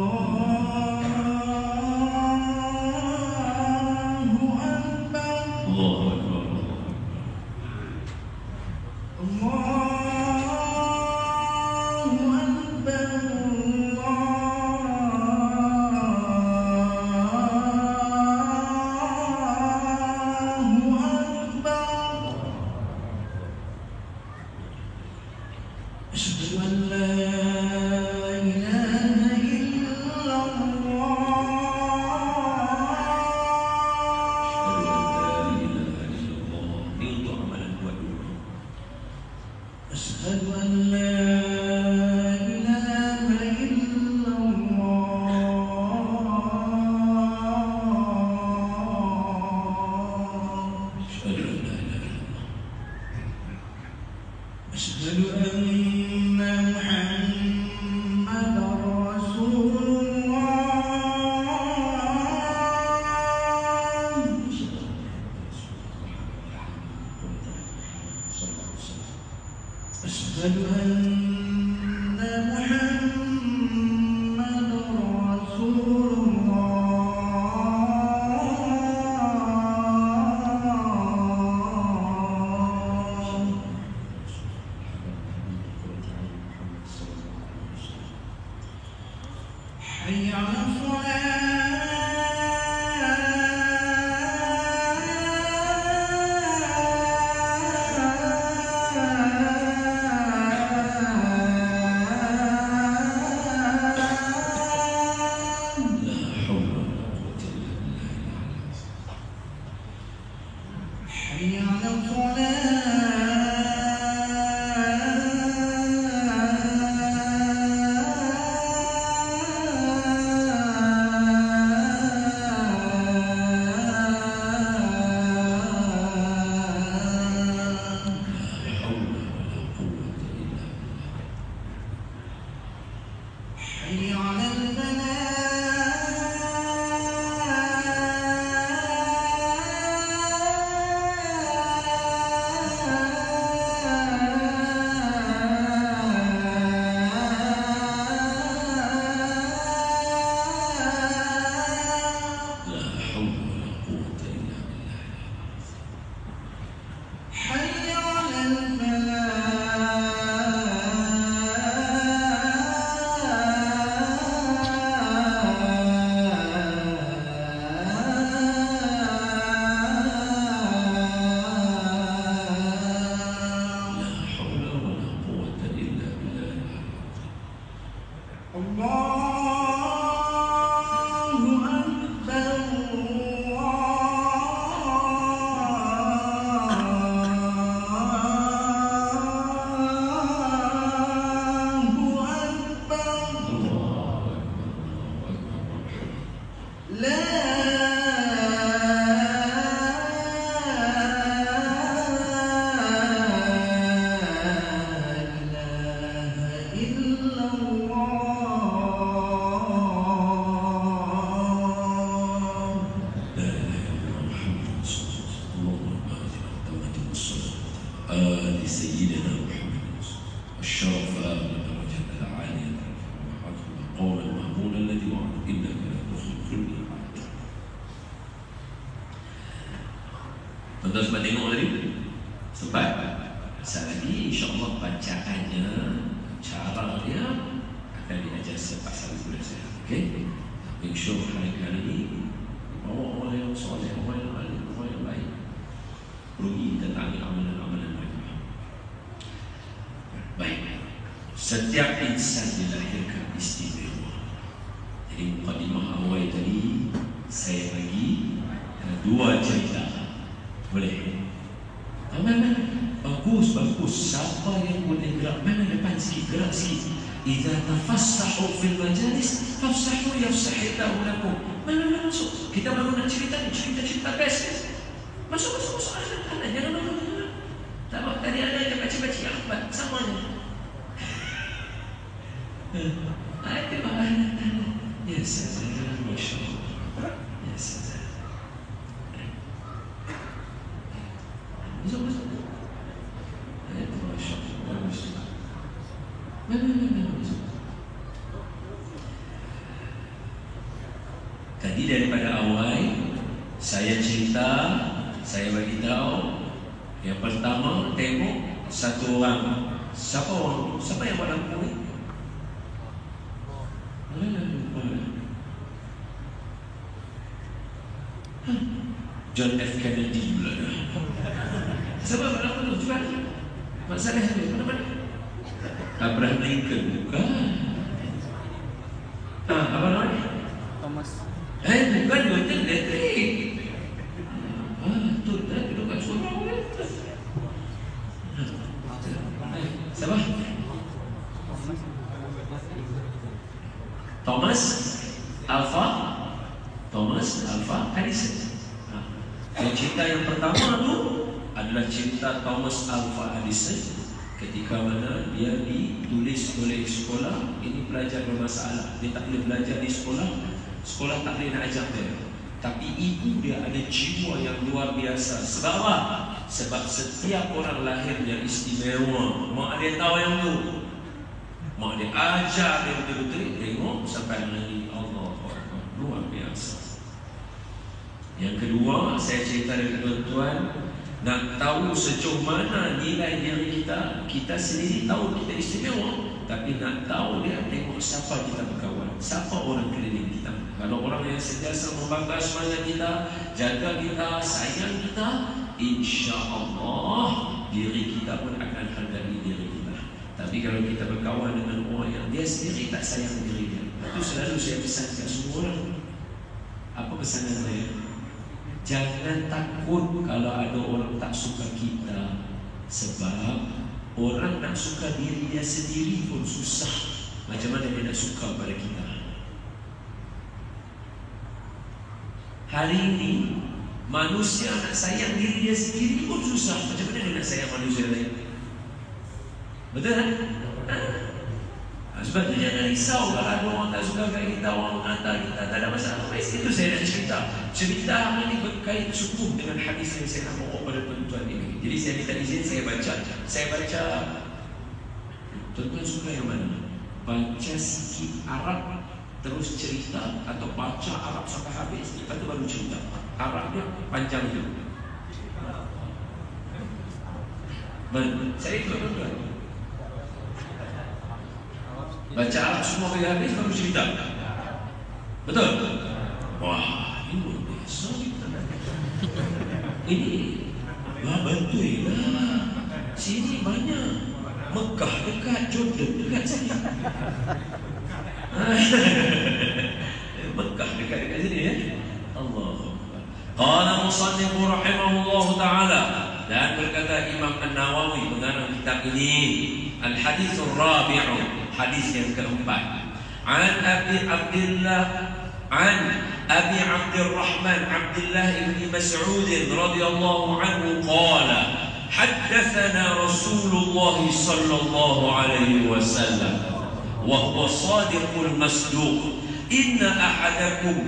سيدنا محمد الشرفاء والدرجة العالية المقام المأمون الذي وعد إنك لا تخلف الميعاد. Tuan-tuan sempat tengok tadi? Sempat? Sekali lagi insya-Allah bacaannya, cara dia akan diajar sepasal kepada saya. Okey? Make sure hari-hari ini bawa orang yang soleh, orang yang alim, orang yang baik. Rugi tentang amalan-amalan mereka. Baik. Setiap insan dilahirkan istimewa. Jadi mukadimah awal tadi saya bagi dua cerita. Boleh? Mana? Bagus. Siapa yang boleh gerak? Mana depan sikit? Gerak sikit. Idza tafassahu fil majalis fafsahu yafsahillahu lakum. Mana masuk? Kita baru nak cerita best. Masuk. Ada jangan mana. Tak apa tadi ada yang baca-baca apa sama je. Itu bahan. Yes, masya-Allah. Yes. Masuk. Itu masya-Allah. Mana. Tadi daripada awal saya cerita, saya bagi tahu. Yang pertama tengok satu orang. Siapa yang buat lampu ni? John F. Kennedy pula dah. Siapa buat lampu tu? Cuba. Masalah dia mana? Abraham Lincoln bukan. Apa namanya?
Thomas.
Bukan Newton elektrik. Tu dah duduk kat surau ni. Siapa? Thomas Alva Edison. Yang cerita yang pertama tu adalah cerita Thomas Alva Edison ketika mana dia ditulis oleh sekolah. Ini pelajar bermasalah. Dia tak boleh belajar di sekolah tak boleh nak ajar dia. Tapi ibu dia ada jiwa yang luar biasa. Sebab apa? Sebab setiap orang lahir yang istimewa. Mak dia tahu yang tu. Mak dia ajar dia betul-betul. Tengok sampai nanti Allah luar biasa. Yang kedua, saya cerita dengan tuan-tuan, nak tahu sejauh mana nilai diri kita. Kita sendiri tahu kita istimewa, tapi nak tahu dia, tengok siapa kita berkawan, siapa orang keliling kita. Kalau orang yang sentiasa membangga semangat kita, jaga kita, sayang kita, insya-Allah diri kita pun akan hargai diri kita. Tapi kalau kita berkawan dengan orang yang dia sendiri tak sayang diri dia, itu selalu saya pesan ke semua orang. Apa pesanan saya? Jangan takut kalau ada orang tak suka kita. Sebab orang nak suka diri dia sendiri pun susah. Macam mana dia nak suka pada kita? Hari ini manusia nak sayang diri dia sendiri pun susah. Macam mana dia nak sayang manusia lain? Betul tak? Sebab itu jangan risau kalau ada orang tak suka kat kita, orang mengata kita, tak ada masalah. Itu saya nak cerita. Cerita ini berkait sungguh dengan hadis yang saya nak bawa pada tuan-tuan ini. Jadi saya minta izin saya baca. Tuan-tuan suka yang mana? Baca sikit Arab terus cerita, atau baca Arab sampai habis lepas tu baru cerita. Arab dia panjang tu. Saya ikut tuan-tuan. Baca Arab semua bagi habis baru cerita. Betul? Wah, ini luar biasa. Ini betul lah. Sini banyak. Mekah dekat, Jordan dekat sini. Mekah dekat sini ya. Allahu Akbar. Qala musannif rahimahullah taala, dan berkata Imam An-Nawawi mengarang kitab ini, al-hadithur rabi'u, hadis yang keempat. An Abi Abdurrahman Abdullah ibn Mas'ud radhiyallahu anhu qala haddathana Rasulullah sallallahu alaihi wasallam wa huwa sadiqul masduq inna ahadakum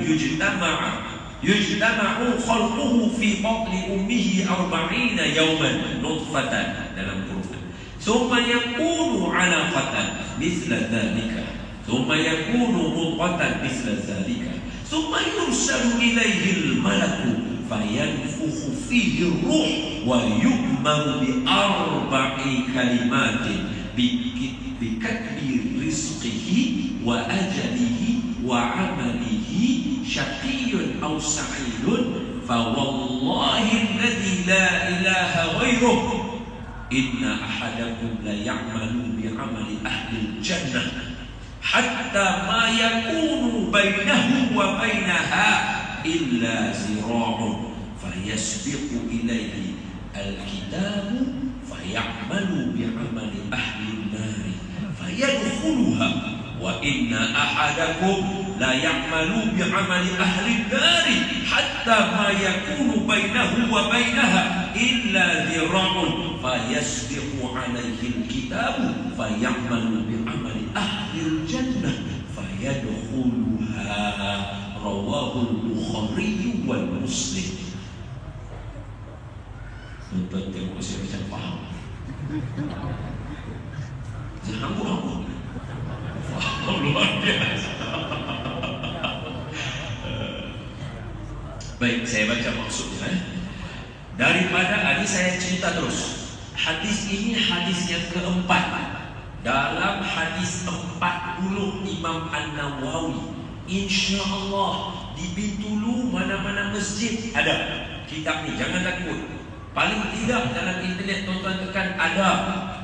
yujtama'u khalquhu fi batni ummihi 40 yawman nutfatan, dalam huruf ثم يكون علقة مثل ذلك ثم يكون مضغة مثل ذلك ثم يرسل إليه الملك فينفخ فيه الروح ويؤمر ب4 كلمات بكتب رزقه وأجله وعمله شقي أو سعيد فوالله الذي لا إله غيره إن أحدكم ليعمل بعمل أهل الجنة حتى ما يكون بينه وبينها إلا ذراع فيسبق إليه الكتاب فيعمل بعمل أهل النار فيدخلها وإن أحدكم لا يعمل بعمل أهل النار حتى ما يكون بينه وبينها إلا ذراع فيسبق عليه الكتاب فيعمل بعمل أهل الجنة فيدخلها رواه البخاري ومسلم. Tuan-tuan tengok saya macam faham. Jangan buang. Faham luar biasa. Baik, saya baca maksudnya. Daripada ini saya cerita terus. Hadis ini hadis yang keempat dalam hadis 40 Imam An-Nawawi. InsyaAllah di Bintulu mana-mana masjid ada kitab ni, jangan takut. Paling tidak dalam internet tuan-tuan tekan ada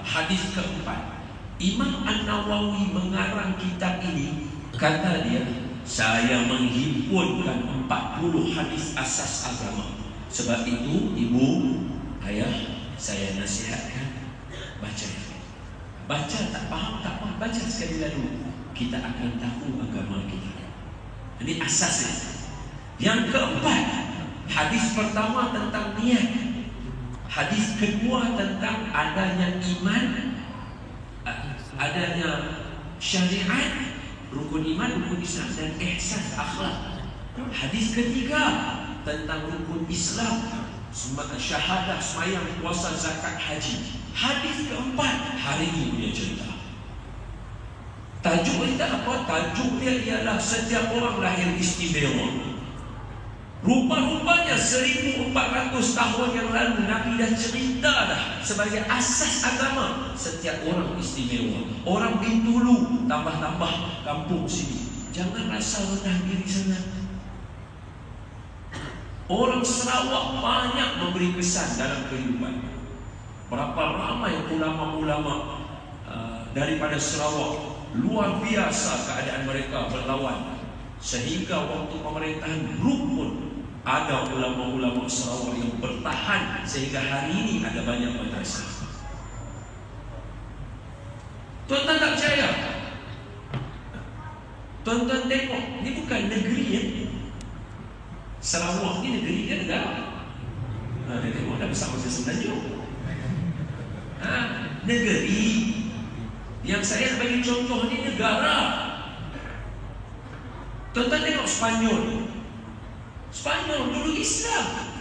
hadis keempat. Imam An-Nawawi mengarang kitab ini, kata dia, saya menghimpunkan 40 hadis asas agama. Sebab itu ibu, ayah, saya nasihatkan baca. Baca tak faham, tak faham, baca sekali lalu, kita akan tahu agama kita. Ini asasnya. Yang keempat, hadis pertama tentang niat. Hadis kedua tentang adanya iman, adanya syariat, rukun iman, rukun Islam dan ihsan akhlak. Hadis ketiga tentang rukun Islam, syahadah, sembahyang, puasa, zakat, haji. Hadis keempat hari ini dia cerita. Tajuk kita apa? Tajuk dia ialah setiap orang lahir istimewa. Rupa-rupanya 1400 tahun yang lalu Nabi dah cerita dah sebagai asas agama setiap orang istimewa. Orang Bintulu tambah-tambah kampung sini, jangan rasa rendah diri sangat. Orang Sarawak banyak memberi kesan dalam kehidupan. Berapa ramai ulama-ulama daripada Sarawak, luar biasa keadaan mereka berlawan. Sehingga waktu pemerintahan Bruk pun ada ulama-ulama Sarawak yang bertahan sehingga hari ini ada banyak madrasah. Tuan-tuan tak percaya? Tuan-tuan tengok, ini bukan negeri ya. Sarawak ni negeri ke negara? Dia tengok dah besar masa Semenanjung. Negeri yang saya nak bagi contoh ni negara. Tuan-tuan tengok Spanyol. Spanyol dulu Islam,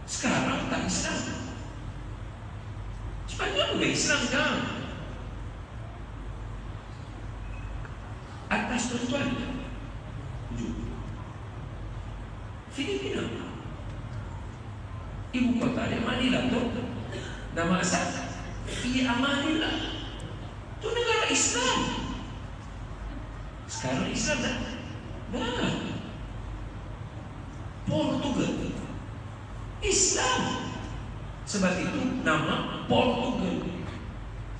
sekarang tak Islam. Spanyol juga Islam kan? Atas tuan-tuan, Filipina, ibu kota dia Manila tu, nama asal Fi Amanillah. Itu negara Islam. Sekarang Islam dah. Portugal Islam. Sebab itu nama Portugal.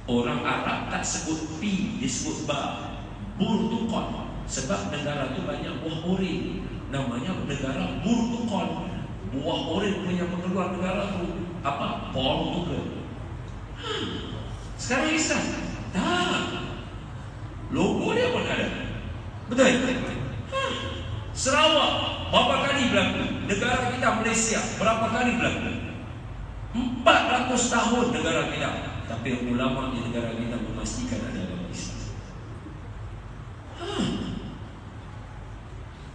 Orang Arab tak sebut pi, dia sebut ba. Burtukon. Sebab negara tu banyak buah oren, namanya negara Burtukon. Buah oren punya pengeluar negara tu apa? Portugal. Sekarang Islam tak. Logo dia pun ada. Betul? Sarawak berapa kali berlaku? Negara kita Malaysia berapa kali berlaku? 400 tahun negara kita. Tapi ulama di negara kita memastikan ada agama Islam.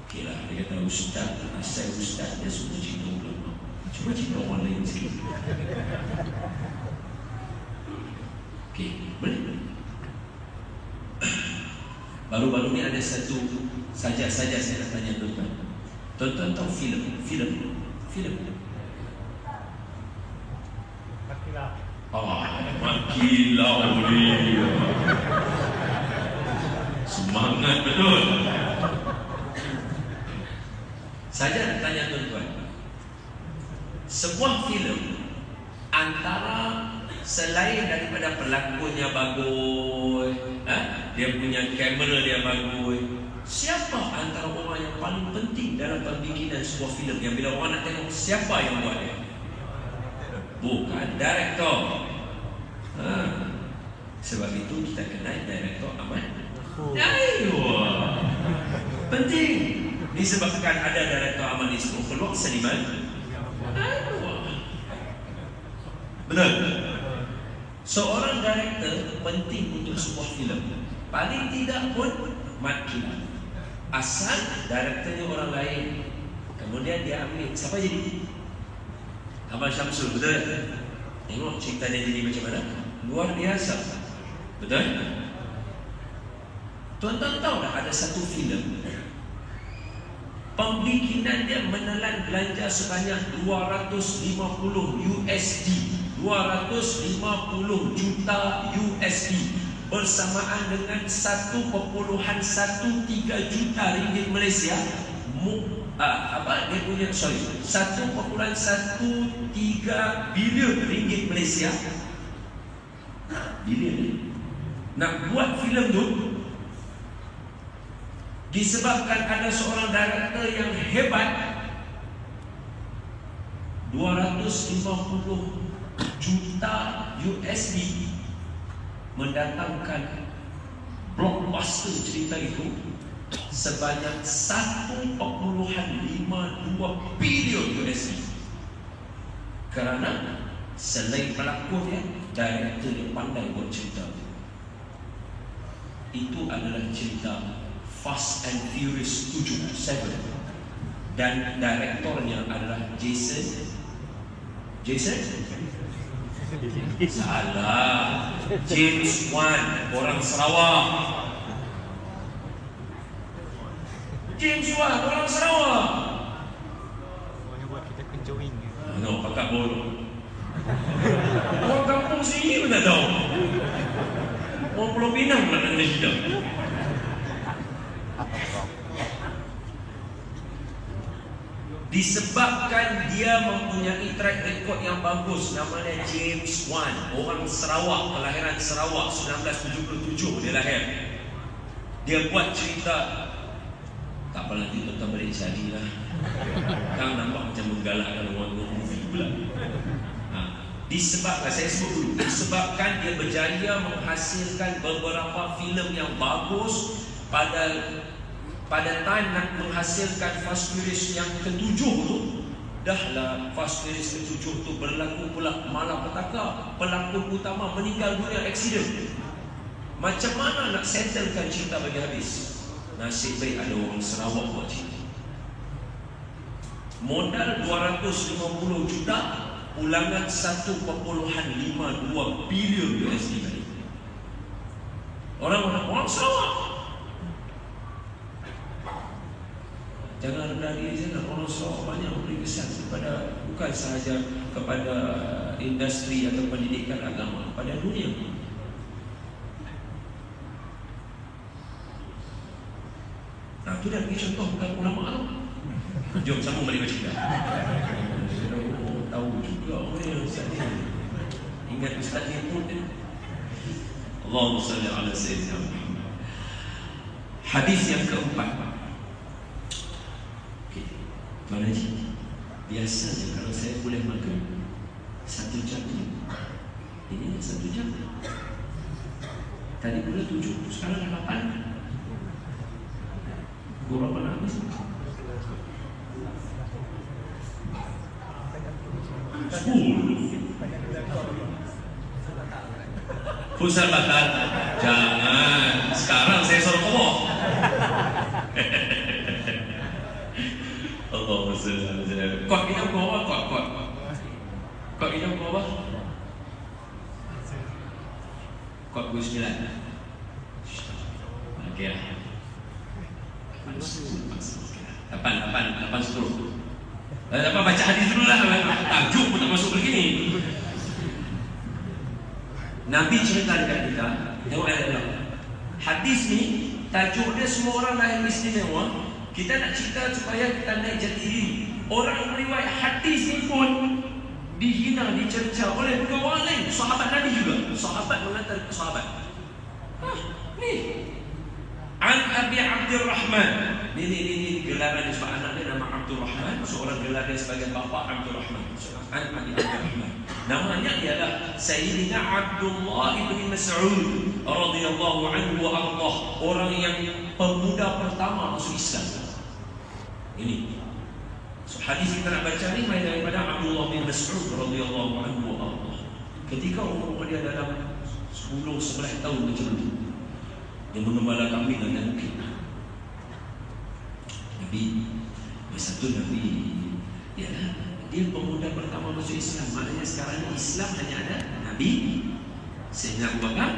Okey lah, dia kata ustaz, asal ustaz dia sudah cinta ulama. Cuba cinta orang lain sikit. Okey, boleh. Baru-baru ni ada satu saja saya nak tanya tuan-tuan. Tuan-tuan tahu filem? Makilau dia. Semangat betul. Saja nak tanya tuan-tuan. Sebuah filem antara selain daripada pelakonnya bagus, dia punya kamera dia bagus, siapa antara orang yang paling penting dalam pembikinan sebuah filem yang bila orang nak tengok siapa yang buat dia? Bukan director. Sebab itu kita kenal director Ahmad. Penting. Disebabkan ada director Ahmad Ismu keluar seniman. Betul. Seorang director penting untuk sebuah filem. Paling tidak pun makin asal directornya orang lain, kemudian dia ambil siapa jadi? Abang Syamsul, betul? Tengok cerita dia jadi macam mana? Luar biasa. Betul? Tuan-tuan tahu tak ada satu filem pembikinan dia menelan belanja sebanyak 250 USD, 250 juta USD bersamaan dengan 1.13 juta ringgit Malaysia. Dia punya 1.13 bilion ringgit Malaysia. Bilion. Nak buat filem tu disebabkan ada seorang director yang hebat, 250 juta USD mendatangkan blockbuster cerita itu sebanyak 1.52 bilion USD. Kerana selain pelakonnya, director yang pandai buat cerita. Itu adalah cerita Fast and Furious 7 dan direktornya adalah Jason. Salah, James Wan, orang Sarawak. James Wan, orang Sarawak.
Orang buat kita enjoying.
Pakak bodoh. Orang kampung sini pun tak tahu. Orang Pulau Pinang nak kena cerita. Disebabkan dia mempunyai track record yang bagus. Namanya James Wan, orang Sarawak, kelahiran Sarawak 1977 dia lahir. Dia buat cerita. Tak apa, nanti tuan-tuan balik carilah. Kan nampak macam menggalakkan orang movie pula. Disebabkan, saya sebut dulu, disebabkan dia berjaya menghasilkan beberapa filem yang bagus. Pada time nak menghasilkan Fast Furious yang ke-7 tu, dahlah Fast Furious ke-7 tu berlaku pula malapetaka. Pelakon utama meninggal dunia aksiden. Macam mana nak settlekan cerita bagi habis? Nasib baik ada orang Sarawak buat cerita. Modal 250 juta, ulangan 1.52 bilion USD tadi. Orang Sarawak. Jangan rendah diri sangat. Orang Sarawak banyak memberi kesan kepada, bukan sahaja kepada industri atau pendidikan agama, pada dunia. Nah, itu dah bagi contoh bukan ulama tu. Jom sambung balik cerita. Tahu juga orang yang Ustaz ni. Ingat Ustaz ni pun. Allahumma salli ala sayyidina Muhammad. Hadis yang keempat. Mana je? Biasanya kalau saya boleh makan 1 jam ni, ini 1 jam. Tadi pula 7, sekarang dah 8. Berapa nak habis? 10. Futsal batal. Jangan. Sekarang saya suruh ngomong. Allahumma salli ala sayyidina. Kod hidung ke bawah, kod hidung ke bawah. 49. Okey lah. 8, 10. Apa baca hadis dulu lah. Tajuk pun tak masuk begini. Nabi cerita dekat kita. Tengok ayat Allah. Hadis ni tajuk dia semua orang lain istimewa. Kita nak cerita supaya kita naik jati diri. Orang meriwayat hadis ni pun dihina, dicerca oleh kawan lain. Sahabat Nabi juga. Sahabat mengatakan sahabat. Ni An Abi Abdurrahman. Ini gelaran sebab anak dia nama Abdurrahman. Seorang gelar dia sebagai bapa Abdurrahman. An Abi Abdurrahman. Namanya ialah Sayyidina Abdullah ibn Mas'ud radhiyallahu anhu wa ardah. Orang yang pemuda pertama masuk Islam. Ini. So, hadis kita nak baca ni main daripada Abdullah bin Mas'ud radhiyallahu anhu wa ardah. Ketika umur dia dalam 10-11 tahun macam tu, dia mengembala kambing dan bukit. Nabi, masa tu Nabi, ialah dia pemuda pertama masuk Islam. Maknanya sekarang ni Islam hanya ada Nabi, Sayyidina Abu Bakar,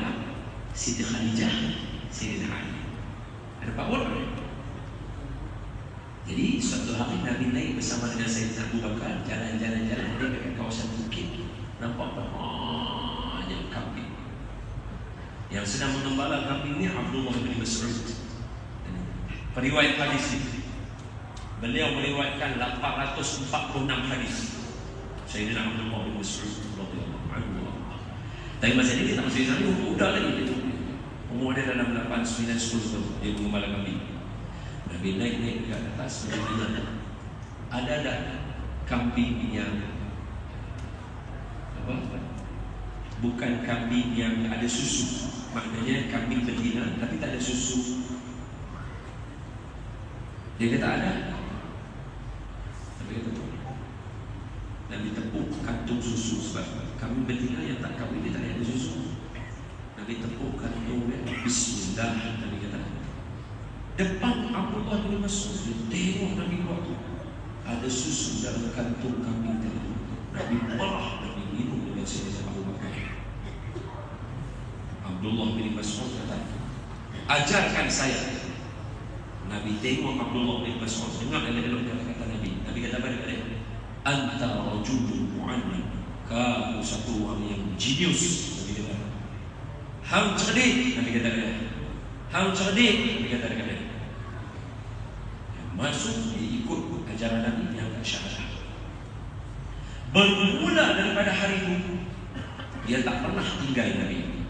Siti Khadijah, Sayyidina Ali. Ada 4 orang. Jadi suatu hari Nabi naik bersama dengan Sayyidina Abu Bakar, jalan-jalan dia dekat kawasan bukit, nampak banyak kambing. Yang sedang mengembala kambing ni Abdullah bin Mas'ud. Periwayat hadis ini, beliau meriwayatkan 846 hadis. Sayyidina Abdullah bin Mas'ud radhiyallahu anhu. Tapi masa ini kita masih sana muda lagi. Umur dia dalam 8, 9, 10 tahun dia mengembala kambing. Nabi naik ke atas bertanya, ada tak kambing yang bukan kambing yang ada susu? Maknanya kambing betina tapi tak ada susu. Dia kata ada. Nabi kata tu. Nabi tepuk kantung susu sebab kambing betina yang tak kambing dia tak ada susu. Nabi tepuk kantung dia. Bismillah. Nabi kata depan Abdullah bin Mas'ud, dia tengok Nabi buat tu. Ada susu dalam kantung kambing tadi. Nabi marah, Nabi minum dengan Sayyidina Abu Bakar. Abdullah bin Mas'ud kata, ajarkan saya. Nabi tengok Abdullah bin Mas'ud, dengar elok-elok dia kata Nabi. Nabi kata pada dia, anta rajulun mu'allim. Kamu satu orang yang jenius. Nabi kata, hang cerdik. Nabi kata dia, hang cerdik. Nabi kata dia, masuk dia ikut ajaran Nabi yang tak syahadah. Bermula daripada hari itu dia tak pernah tinggal Nabi.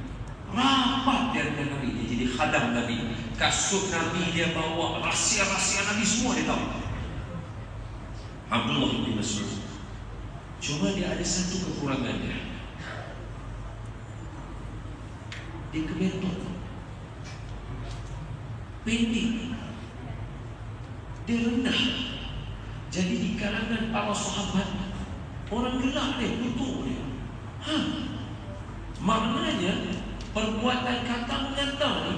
Rapat dia dengan Nabi. Dia jadi khadam Nabi. Kasut Nabi dia bawa, rahsia-rahsia Nabi semua dia tahu. Abdullah bin Mas'ud. Cuma dia ada satu kekurangan dia. Dia kebentuk, pendek, dia rendah. Jadi di kalangan para sahabat, orang gelak dia, kutuk dia. Maknanya perbuatan kata mengata ni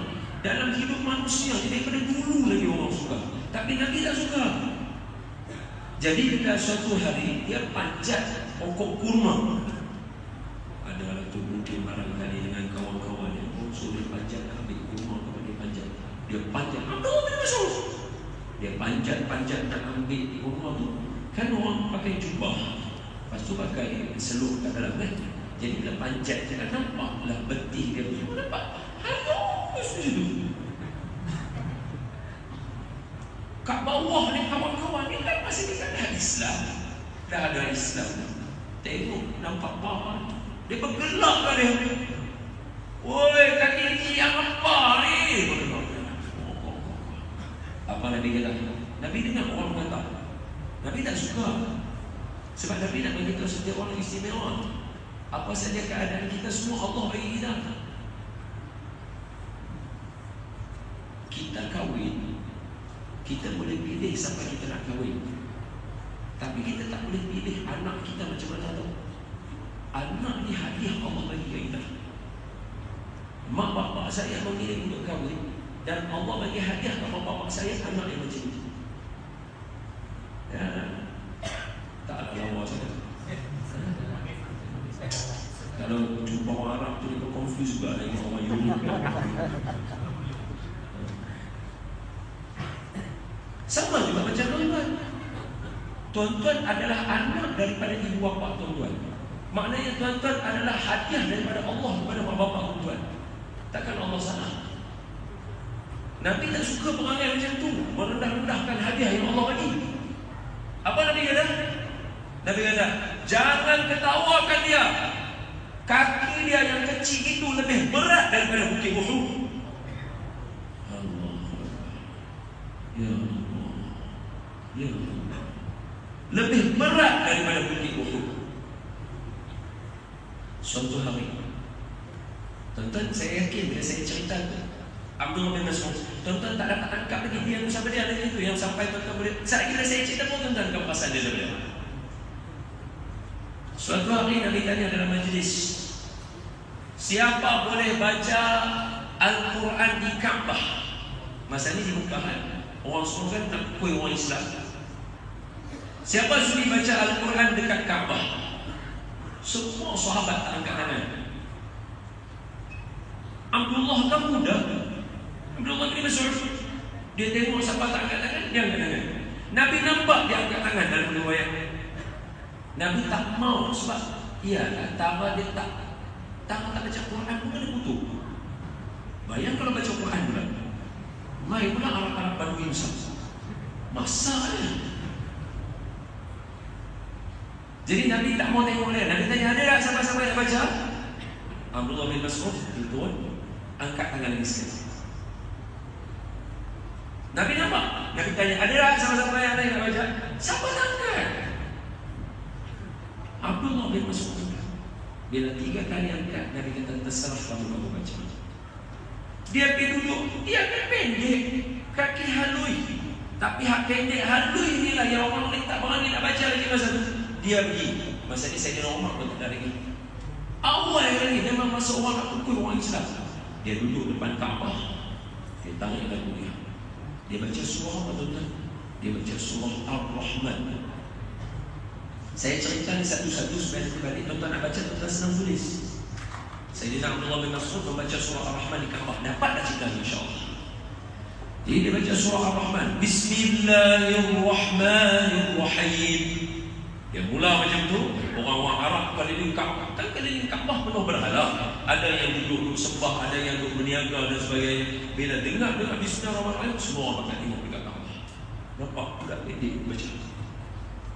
dalam hidup manusia daripada dulu lagi orang suka. Tapi Nabi tak suka. Jadi pada suatu hari dia panjat pokok kurma. Adalah tu mungkin barangkali dengan kawan-kawan dia, so dia panjat ambil kurma kepada dia panjat. Dia panjat, dia panjat nak ambil kurma tu. Kan orang pakai jubah, lepas tu pakai seluk kat dalam kan. Jadi bila panjat dia nampaklah betih dia tu. Nampak halus tu. Kat bawah ni kawan-kawan ni kan masih dekat dah Islam. Dah ada Islam. Tengok nampak bawah. Dia bergelak kat dia. Woi, kaki yang apa ni? Apa Nabi kata? Nabi dengar orang kata. Nabi tak suka. Sebab Nabi nak bagi tahu setiap orang istimewa. Apa saja keadaan kita semua Allah bagi kita. Kita kahwin, kita boleh pilih siapa kita nak kahwin. Tapi kita tak boleh pilih anak kita macam mana tu. Anak ni hadiah Allah bagi kita. Mak bapak saya memilih untuk kahwin dan Allah bagi hadiah kepada bapak saya anak yang macam itu. Ya, tak ada lawa saya. Kalau jumpa orang Arab tu dia confuse juga dengan orang Yahudi. Sama juga macam tuan-tuan. Tuan-tuan adalah anak daripada ibu bapa tuan-tuan. Maknanya tuan-tuan adalah hadiah daripada Allah kepada mak bapak tuan-tuan. Takkan Allah salah. Nabi tak suka perangai macam tu, merendah-rendahkan hadiah yang Allah bagi. Apa Nabi kata? Nabi kata, jangan ketawakan dia. Kaki dia yang kecil itu lebih berat daripada bukit Uhud. Allah. Ya Allah. Ya Allah. Lebih berat daripada bukit Uhud. Suatu hari, tuan-tuan, saya yakin bila saya cerita Abdullah bin Mas'ud, tuan-tuan tak dapat angkat lagi dia sampai dia ada itu yang sampai tuan-tuan boleh. Bila saya cerita pun tuan-tuan akan perasan dia sebenarnya. Suatu hari Nabi tanya dalam majlis, siapa boleh baca Al-Quran di Kaabah? Masa ni di Mekah kan, orang semua kan nak pukul orang Islam. Siapa sudi baca Al-Quran dekat Kaabah? Semua sahabat tak angkat tangan. Abdullah kan muda, Abdullah bin Mas'ud, dia tengok siapa tak angkat tangan, dia angkat tangan. Nabi nampak dia angkat tangan dalam riwayat. Nabi tak mau sebab antara dia tak baca Quran pun kena kutuk. Bayang kalau baca Quran pula, mai pula Arab-Arab Badui Muslim, masalah. Jadi Nabi tak mau tengok dia. Nabi tanya, ada tak sama-sama yang baca? Abdullah bin Mas'ud, tuan, angkat tangan lagi sekali. Nabi nampak. Nabi tanya, ada tak sama-sama yang lain nak baca? Siapa tak angkat? Abdullah bin Mas'ud. Bila 3 kali angkat, Nabi kata, terserah kamu baca. Dia pergi duduk, dia kan pendek, kaki halui. Tapi hak pendek halui inilah yang orang lain tak berani nak baca lagi masa tu. Dia pergi. Masa ni saya Umar pun tak ada lagi. Awal lagi memang masa orang nak pukul orang Islam. Dia duduk depan Kaabah. Dia tarik lagu dia. Dia baca surah apa tuan-tuan? Dia baca surah Ar-Rahman. Saya cerita ni satu-satu supaya nanti balik tuan-tuan nak baca, tuan-tuan senang tulis. Sayyidina Abdullah bin Mas'ud membaca surah Ar-Rahman di Kaabah. Dapat tak cerita insya-Allah. Jadi dia baca surah Ar-Rahman. Bismillahirrahmanirrahim. Dia mula macam tu. Orang-orang Arab keliling Kaabah, kan keliling Kaabah penuh berhala. Ada yang duduk sembah, ada yang duduk berniaga dan sebagainya. Bila dengar Bismillahirrahmanirrahim, semua orang akan tengok dekat Kaabah. Nampak budak pendek baca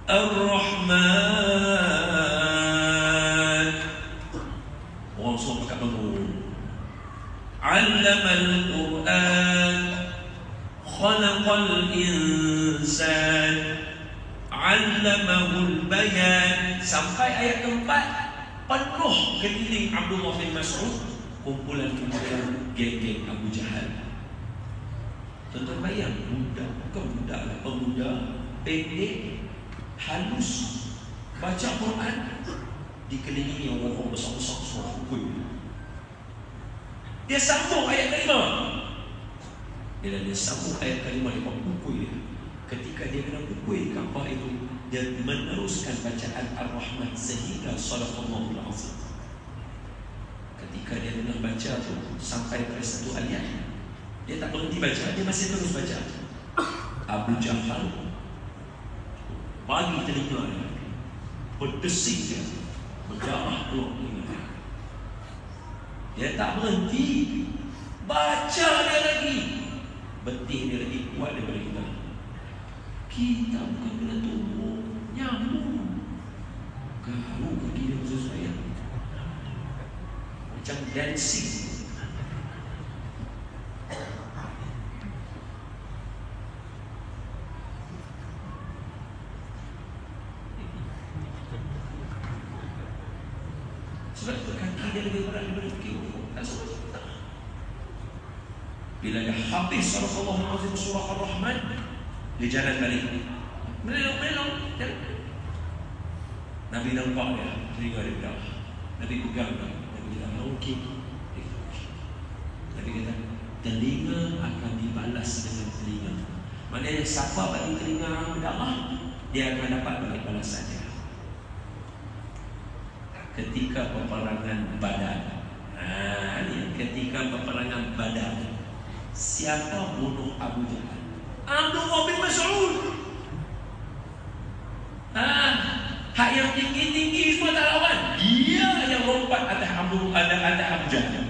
Ar-Rahman. Orang semua pakai bangun. Allamal Quran, khalaqal insan, Allamahul bayan. Sampai ayat keempat penuh keliling Abdullah bin Mas'ud, kumpulan-kumpulan geng-geng Abu Jahal. Tuan-tuan bayang, budak, bukan budak lah, pemuda pendek, halus, baca Quran, dikelilingi orang-orang besar-besar semua pukul. Dia sambung ayat kelima. Bila dia sambung ayat kelima, dia pukul dia. Ketika dia kena pukul Kaabah itu, dia meneruskan bacaan Ar-Rahman sehingga Sadaqallahul Azim. Ketika dia tengah baca tu sampai pada satu ayat, dia tak berhenti baca, dia masih terus baca. Abu Jahal bagi telinga dia, berdesing dia, berdarah keluar telinga dia. Dia tak berhenti baca dia lagi, beting dia lagi kuat daripada kita. Kita bukan kena tumbuk nyamuk. Garu kaki dia khusus saya, macam dancing. Sebab itu kaki dia lebih berat daripada kaki. Tak sama kita. Bila dah habis Sadaqallahul Azim surah Ar-Rahman, dia jalan balik, melelong. Nabi nampak dia, telinga dia berdarah. Nabi pegang dia. Nabi bilang, okey. Nabi kata, telinga akan dibalas dengan telinga. Maknanya siapa bagi telinga yang berdarah, dia akan dapat balik balasan dia. Ketika peperangan Badar, Ini ketika peperangan Badar, siapa bunuh Abu Jahal? Abdullah bin Mas'ud. Hak yang tinggi-tinggi semua tak lawan. Dia yang lompat atas Abu Jahal.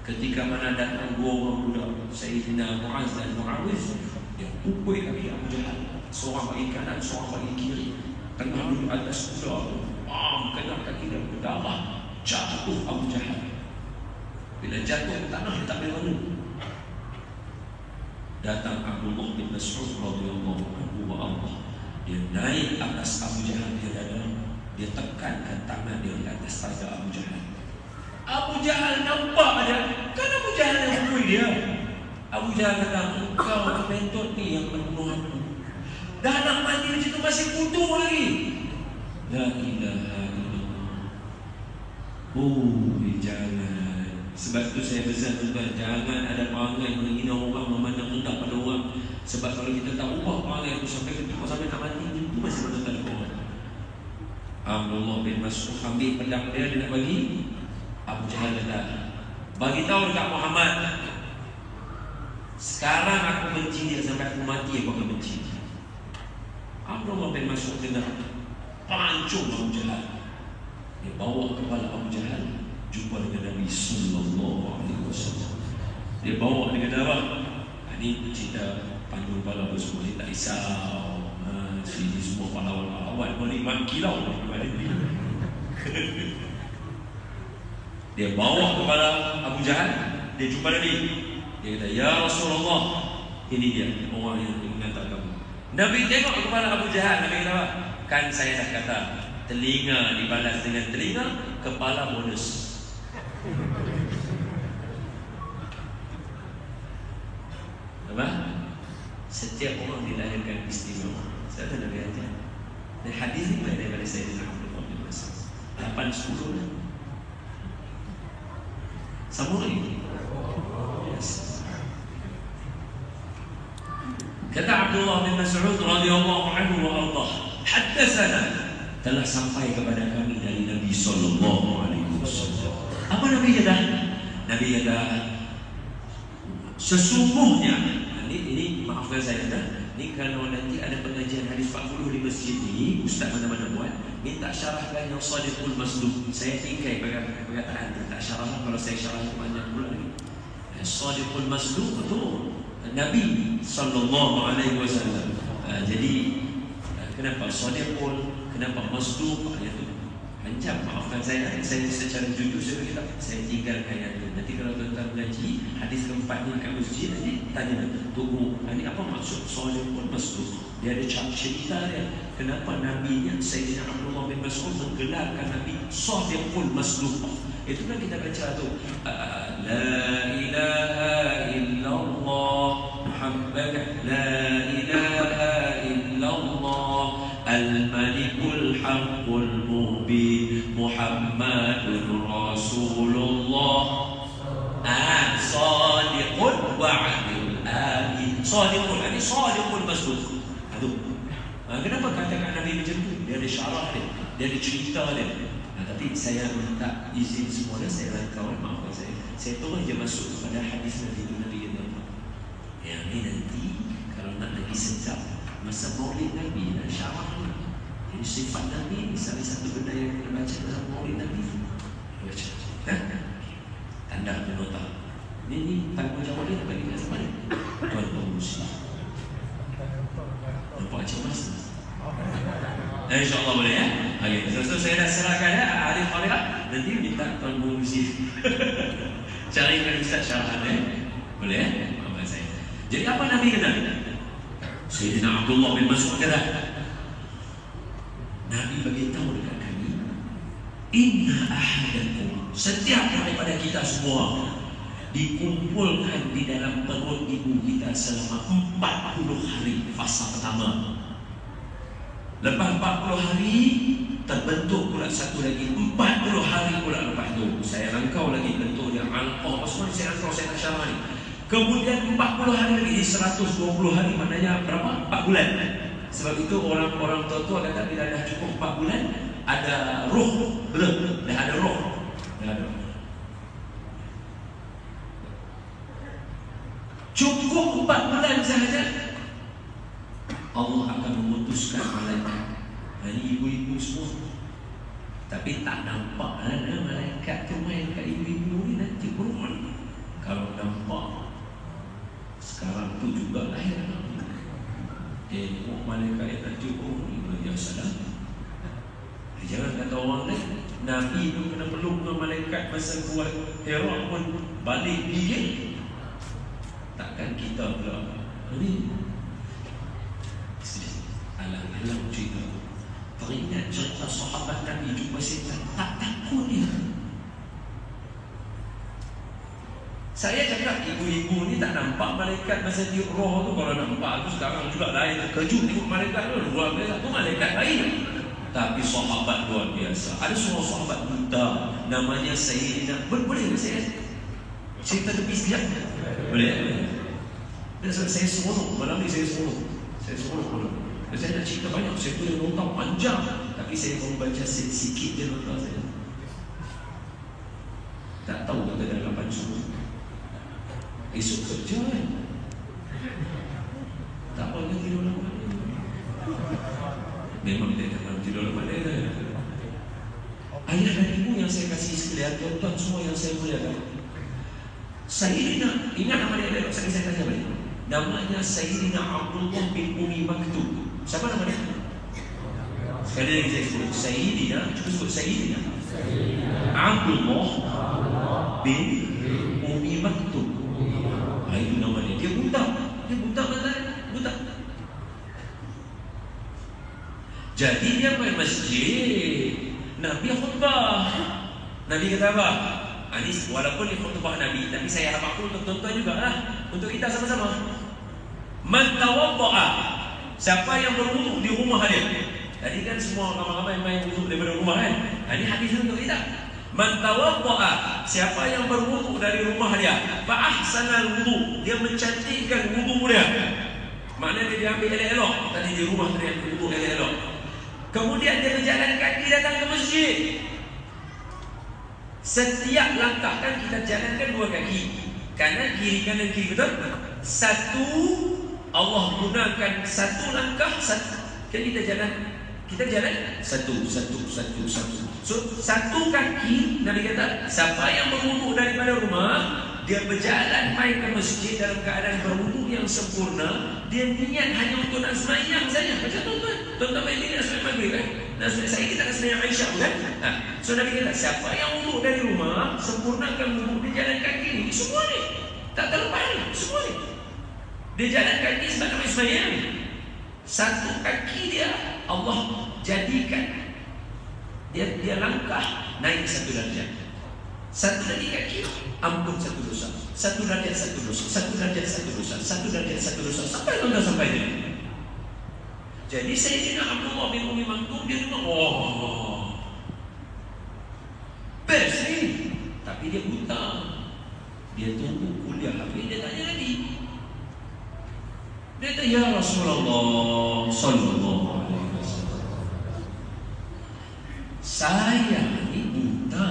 Ketika mana datang dua orang budak, Sayyidina Mu'az dan Mu'awiz, dia pukul kaki Abu Jahal. Seorang bagi kanan, seorang bagi kiri. Tengah duduk atas kuda, kena kaki dia berdarah. Jatuh Abu Jahal. Bila jatuh ke tanah, dia tak boleh bangun. Datang Abdullah bin Mas'ud radhiyallahu anhu wa Allah. Dia naik atas Abu Jahal, dia dada, dia tekankan tangan dia di atas dada Abu Jahal. Abu Jahal nampak dia, kan Abu Jahal yang bunuh dia. Abu Jahal kata, engkau kementot ni yang membunuh aku. Dah nak mati macam tu masih kutu lagi. La ilaha illallah. Jangan. Sebab tu saya pesan tuan, jangan ada perangai menghina orang, memandang rendah pada orang. Sebab kalau kita tak ubah perangai itu sampai nak mati, itu masih menentang orang. Abdullah bin Mas'ud ambil pedang dia nak bagi. Abu Jahal kata, bagi tahu dekat Muhammad, sekarang aku benci dia, sampai aku mati aku akan benci dia. Abdullah bin Mas'ud kena pancung Abu Jahal. Dia bawa kepala Abu Jahal jumpa dengan Nabi sallallahu alaihi wasallam. Dia bawa dengan darah. Ini cerita panggung kepala semua, dia tak risau. Sini semua pahlawan-pahlawan menikmat kilau daripada dia. Dia bawa kepala Abu Jahal, dia jumpa Nabi. Dia kata, ya Rasulullah, ini dia orang yang mengantar kamu. Nabi tengok kepala Abu Jahal, Nabi kata apa? Kan saya dah kata, telinga dibalas dengan telinga, kepala bonus. Apa? Setiap orang dilahirkan istimewa. Saya tak Nabi ajar. Dan hadis ini banyak daripada Sayyidina Abdullah bin Mas'ud. 8-10 lah. Sama lagi. Yes. Kata Abdullah bin Mas'ud radhiyallahu anhu wa Allah, haddatsana, telah sampai kepada kami dari Nabi sallallahu alaihi wasallam. Apa Nabi kata? Nabi kata, sesungguhnya, ini maafkan saya kata, ni kalau nanti ada pengajian hadis 40 di masjid ni, ustaz mana-mana buat, minta syarahkan yang Shadiqul Masduq. Saya tingkai perkataan tak syarah, kalau saya syarah banyak pula ni. Shadiqul Masduq itu Nabi sallallahu alaihi wasallam. Jadi kenapa Shadiqul, kenapa Masduq? Itu panjang, maafkan saya secara jujur saya tinggalkan ayat itu. Nanti kalau tuan-tuan mengaji hadis keempat ni kat masjid, nanti tanya tunggu, ini apa maksud Shadiqul Masduq? Dia ada cerita dia kenapa Nabi yang Sayyidina Abdullah bin Mas'ud menggelarkan Nabi Shadiqul Masduq. Itulah kita baca tu, la ilaha illallah Muhammad, la ilaha illallah al-malikul haqqul mubin Muhammadur Rasulullah. Shadiqul wa'adil amin. Shadiqul, ini Shadiqul Masduq. Aduh, kenapa katakan Nabi macam tu? Dia ada syarah dia, dia ada cerita dia. Tapi saya minta izin semuanya, saya rangkau, maafkan saya terus je masuk kepada hadis Nabi itu. Nabi kata apa? Yang ni nanti kalau nak lagi sedap masa maulid Nabi, nak syarah ni. Ini sifat Nabi, misalnya satu benda yang kita baca dalam maulid Nabi, baca, tanda penota. Ini tanggungjawab dia bagi kita semua. Tuan-tuan muslim, nampak macam mana? InsyaAllah boleh ya. Okay. So saya dah serahkan ya ahli qari'ah. Nanti minta tuan muslim carikan ustaz syarahan ya. Boleh ya? Apa saya. Jadi apa Nabi kata? Sayyidina Abdullah bin Mas'ud kata, Nabi bagi tahu dekat kami, inna ahadakum, setiap daripada kita semua dikumpulkan di dalam perut ibu kita selama 40 hari fasa pertama. Lepas 40 hari terbentuk pula satu lagi 40 hari pula lepas tu. Saya rangkau lagi bentuk dia alqah semua, saya rangkau, saya nak syarah ni. Kemudian 40 hari lagi, 120 hari, maknanya berapa? 4 bulan. Sebab itu orang-orang tua-tua kata bila dah cukup 4 bulan ada roh, belum? Dah ada roh. Dah ada. saja Allah akan memutuskan malaikat. Ini ibu-ibu semua. Tapi tak nampak ada malaikat tu main kat ibu-ibu ni nanti berulang. Kalau nampak sekarang tu juga lahir anak. Tengok malaikat yang tak cukup ni biasalah. Jangan kata orang lain. Nabi pun kena peluk dengan malaikat masa buat Hira pun balik gigit. Takkan kita pula ni alang-alang cerita. Teringat cerita sahabat Nabi jumpa setan, tak takut dia. Saya cakap ibu-ibu ni tak nampak malaikat masa tiup roh tu. Kalau nampak tu sekarang juga lain. Terkejut tengok malaikat tu, luar biasa. Tu malaikat lain. Tapi sahabat luar biasa. Ada seorang sahabat buta namanya Sayyidina. Boleh ke saya cerita tepi sekejap? Boleh. Saya seronok. Malam ni saya seronok. Saya nak cerita banyak. Saya punya nota panjang. Tapi saya baru baca sikit je nota saya. Tak tahu kata dalam 8 suruh. Esok kerja kan. Tak apa kan tidur lama. Memang dia tak tidur lama dia. Ayah dan ibu yang saya kasih sekalian, tuan-tuan semua yang saya muliakan. Sayyidina, ingat nama dia, saya tanya balik. Namanya Sayyidina Abdullah bin Umi Maktub. Siapa nama dia? Sekali lagi saya sebut Sayyidina, cuba sebut Sayyidina Abdullah bin Umi Maktub. Itu nama dia. Dia buta buta. Jadi dia main masjid, Nabi khutbah. Nabi kata apa? Ini walaupun ini khutbah Nabi, tapi saya harap untuk tuan-tuan juga lah, untuk kita sama-sama. Man tawadda'a, siapa yang berwuduk di rumah dia. Tadi kan semua ramai-ramai main wuduk daripada rumah kan. Ini hadis untuk kita. Man tawadda'a, siapa yang berwuduk dari rumah dia, fa ahsanal wudu, dia mencantikkan wudu dia. Maknanya dia ambil elok-elok. Tadi di rumah dia wudu elok-elok. Kemudian dia berjalan kaki datang ke masjid. Setiap langkah kan kita jalankan 2 kaki, kanan kiri betul? Satu Allah gunakan satu langkah satu. Kan kita jalan satu. So satu kaki Nabi kata siapa yang berwuduk daripada rumah, dia berjalan main ke masjid dalam keadaan berwuduk yang sempurna. Dia niat hanya untuk nak sembahyang saja. Macam tuan-tuan main ni nak sembahyang maghrib kan? Nak sembahyang saya kita nak sembahyang Aisyah kan? So Nabi kata siapa yang wuduk dari rumah, sempurnakan wuduk di jalan kaki ni. Semua ni tak terlepas ni, semua ni dia jalan kaki sebab nak sembahyang. Satu kaki dia Allah jadikan dia langkah naik 1 darjat. Satu lagi kaki ampun 1 dosa. 1 darjat 1 dosa. 1 darjat 1 dosa. 1 darjat 1 dosa. Sampai dia. Jadi Sayyidina Abdullah bin Umi Maktub dia dengar, best ni. Tapi dia buta. Dia tunggu kuliah habis dia tanya lagi. Dia kata, ya Rasulullah sallallahu alaihi wasallam, saya ni buta.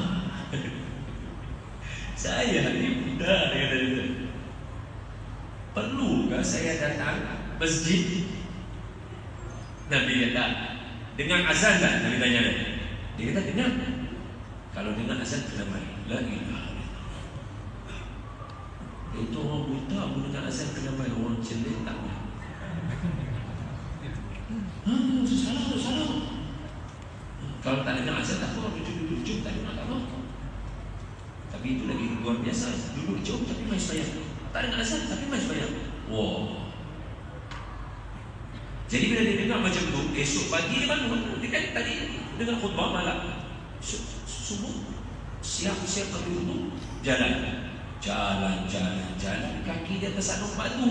Saya ni buta, dia kata. Perlukah saya datang masjid? Nabi kata, dengan azan tak? Nabi tanya dia. Dia kata, dengar. Kalau dengan azan kena mari. La ilaha illallah. Itu orang buta pun dengan azan kena mari. Orang celik tak mari. Salah. Kalau tak dengar azan tak apa, duduk tak dengar tak apa. Tapi itu lagi luar biasa. Duduk jauh tapi main sembahyang. Tak dengar azan tapi main sembahyang. Wow. Jadi bila dia dengar macam tu, esok pagi dia bangun. Dia kan tadi dengar khutbah malam, subuh siap-siap pergi untuk jalan. Kaki dia tersadung batu.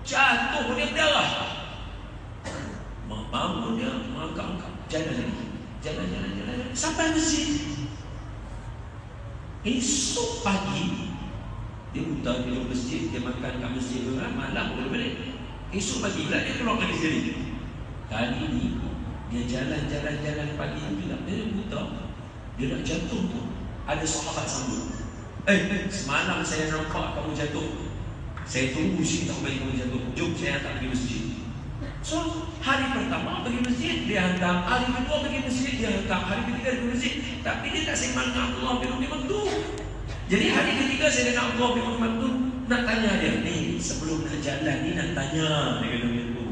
Jatuh dia berdarah. Bangun dia angkat-angkat, jalan sampai masjid. Esok pagi dia buta, dia duduk masjid, dia makan kat masjid tu kan, malam boleh balik. Esok pagi pula dia keluar dari sini. Kali ni dia jalan pagi tu lah, dia buta. Dia nak jatuh tu, ada sahabat sambut. Semalam saya nampak kamu jatuh. Saya tunggu sih tak balik ke jatuh. Jom saya hantar pergi masjid. So hari pertama pergi masjid dia hantar, hari kedua pergi masjid dia hantar, hari ketiga pergi masjid. Tapi dia tak sembang dengan Allah bin Maktum. Jadi hari ketiga saya dengan Allah bin Maktum nak tanya dia, ni sebelum nak jalan ni nak tanya dia kata begitu.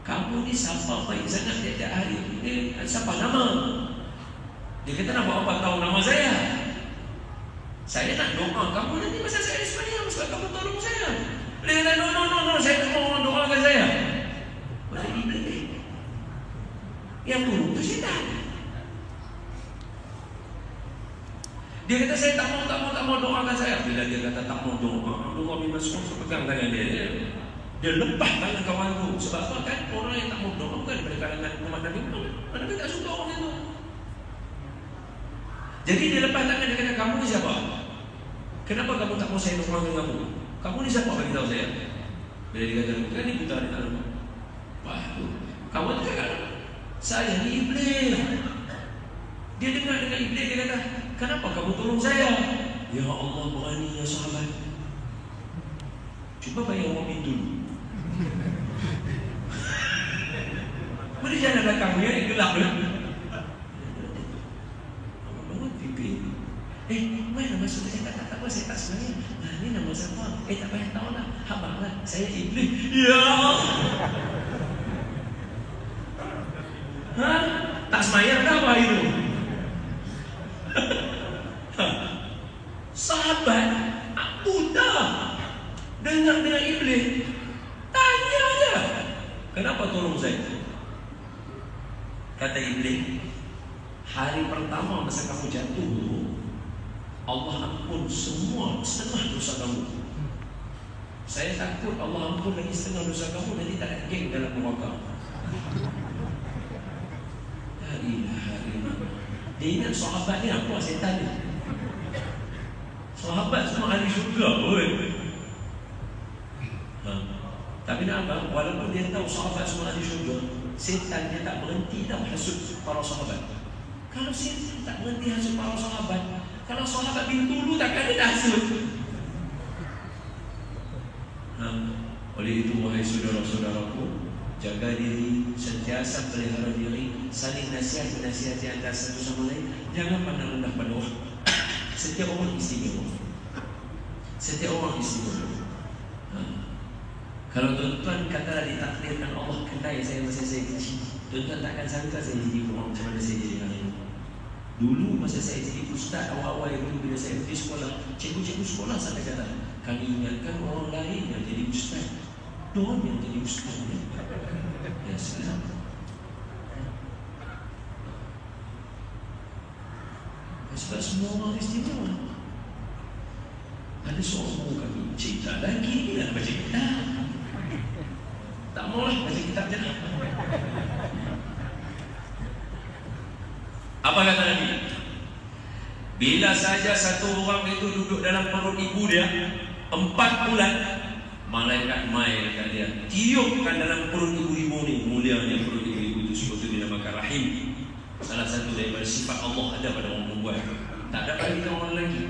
Kamu ni siapa baik sangat tiap-tiap hari? Ni siapa nama? Dia kata nak buat apa tahu nama saya? Saya nak doa kamu nanti masa saya di Sembilan, sebab kamu tolong saya. Dia kata no, saya tak mau doakan saya. Masa iblis yang tolong tu syaitan. Dia kata saya tak mau doakan saya. Bila dia kata tak mau doa, Allah bin Mas'ud pegang tangan dia. Dia lepas tangan kawan tu. Sebab apa kan orang yang tak mau doa bukan daripada kalangan umat Nabi Muhammad. Nabi tak suka orang itu. Jadi dia lepas tangan, dia kata, kamu ni siapa? Kenapa kamu tak mau saya doakan kamu? Kamu ni siapa bagi tahu saya? Bila dia kata, kan ni buta di dalam. Wah tu. Kawan tu kata, saya ni iblis. Dia dengar dengan iblis, dia kata, kenapa kamu tolong saya? Ya Allah berani ya sahabat. Cuba bayang orang pintu dulu. Mana jalan belakang dia gelap tu. Bangun pipi. Mana masuk saya tak apa saya tak sebenarnya. Ni nama siapa? Tak payah tahu lah. Abang lah. Saya iblis. Ya. Tak semayang dah apa itu? Sahabat buta dengar dengan iblis, tanya aja, kenapa tolong saya? Kata iblis, hari pertama masa kamu jatuh tu, Allah ampun semua setengah dosa kamu. Saya takut Allah ampun lagi setengah dosa kamu, nanti tak ada geng dalam neraka. La ilaha illallah. Dia ingat sahabat ni apa setan ni? Sahabat semua ahli syurga pun. Tapi nak apa? Walaupun dia tahu sahabat semua ahli syurga, setan dia tak berhenti dah hasut para sahabat. Kalau setan tak berhenti hasut para sahabat, kalau sahabat bin Tulu takkan dia dah hasut. Oleh itu wahai saudara-saudaraku, jaga diri, sentiasa pelihara diri, saling nasihat-nasihati antara satu sama lain. Jangan pandang rendah pada orang. Setiap orang istimewa. Setiap orang istimewa. Kalau tuan-tuan katalah ditakdirkan Allah kenai saya masa saya kecil, tuan-tuan takkan sangka saya jadi orang macam mana saya jadi hari ini. Dulu masa saya jadi ustaz, awal-awal itu bila saya pergi sekolah, cikgu-cikgu sekolah sampai kata, kami ingatkan orang lain yang jadi ustaz, Don yang jadi ustaz. Ya sekarang. Sebab semua orang istimewa. Ada seorang guru kami cerita lagi ni nak baca kitab. Tak maulah baca kitab je lah. Apa kata Nabi? Bila saja satu orang itu duduk dalam perut ibu dia 4 bulan, malaikat mai dekat dia, tiupkan dalam perut ibu-ibu ni. Mulianya perut ibu-ibu itu sebab itu dinamakan rahim. Salah satu daripada sifat Allah ada pada orang perempuan. Tak ada pada orang lagi.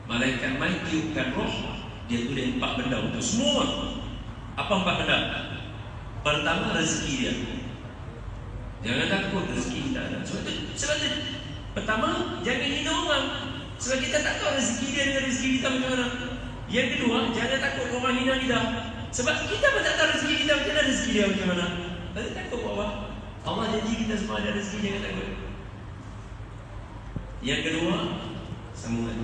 Malaikat mai tiupkan roh, dia tulis 4 benda untuk semua. Apa 4 benda? Pertama, rezeki dia. Jangan takut rezeki kita ada. Sebab itu pertama, jangan hina orang. Sebab kita tak tahu rezeki dia dengan rezeki kita macam mana. Yang kedua, jangan takut orang hina kita. Sebab kita pun tak tahu rezeki kita macam mana, rezeki dia macam mana. Tapi takut apa? Allah janji kita semua ada rezeki, jangan takut. Yang kedua, sambungan.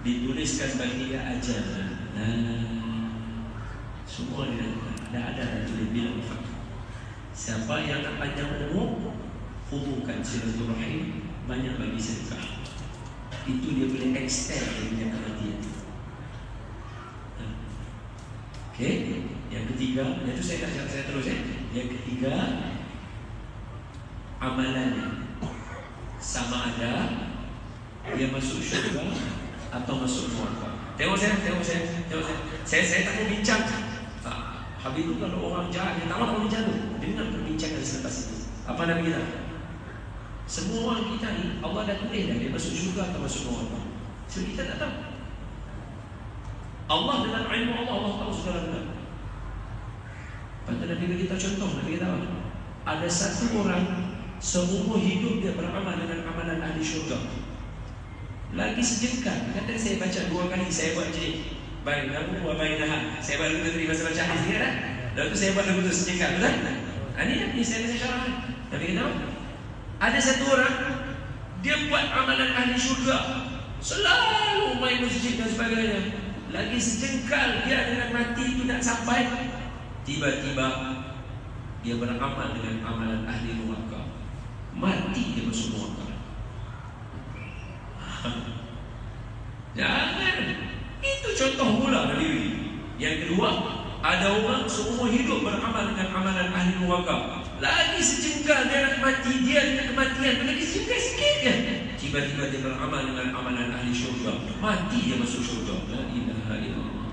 Dituliskan bagi dia ajar. Semua dia ada dan tulis bilang siapa yang nak panjang umur, hubungkan silaturahim, banyak bagi sedekah. Itu dia boleh extend dia punya kematian. Okey, yang ketiga, itu saya terus ya. Yang ketiga, amalannya sama ada dia masuk syurga atau masuk neraka. Tengok saya. Saya tak mau bincang. Habis itu kalau orang jahat, dia tak mau bincang tu. Dengar perbincangan selepas itu. Apa Nabi kita? Semua orang kita ni, Allah dah tulis dah dia masuk syurga atau masuk neraka. So kita tak tahu. Allah dengan ilmu Allah, Allah tahu segala benda. Patut Nabi bagi kita contoh, Nabi kata apa? Ada satu orang seumur hidup dia beramal dengan amalan ahli syurga. Lagi sejengkal. Kata saya baca 2 kali, saya buat jadi bainahu wa bainaha. Saya baru terima baca hadis ni kan? Lalu tu saya buat lagu tu sejengkal, betul? Ini saya baca syarah. Nabi kata apa? Ada satu orang dia buat amalan ahli syurga, selalu main masjid dan sebagainya. Lagi sejengkal dia dengan mati itu nak sampai, tiba-tiba dia beramal dengan amalan ahli neraka. Mati dia masuk neraka. Jangan. Itu contoh mula dari diri. Yang kedua, ada orang seumur hidup beramal dengan amalan ahli neraka. Lagi sejengkal dia nak mati, dia dengan kematian, lagi sejengkal sikit je, tiba-tiba dia beramal dengan amalan ahli syurga. Mati dia masuk syurga. La ilaha illallah.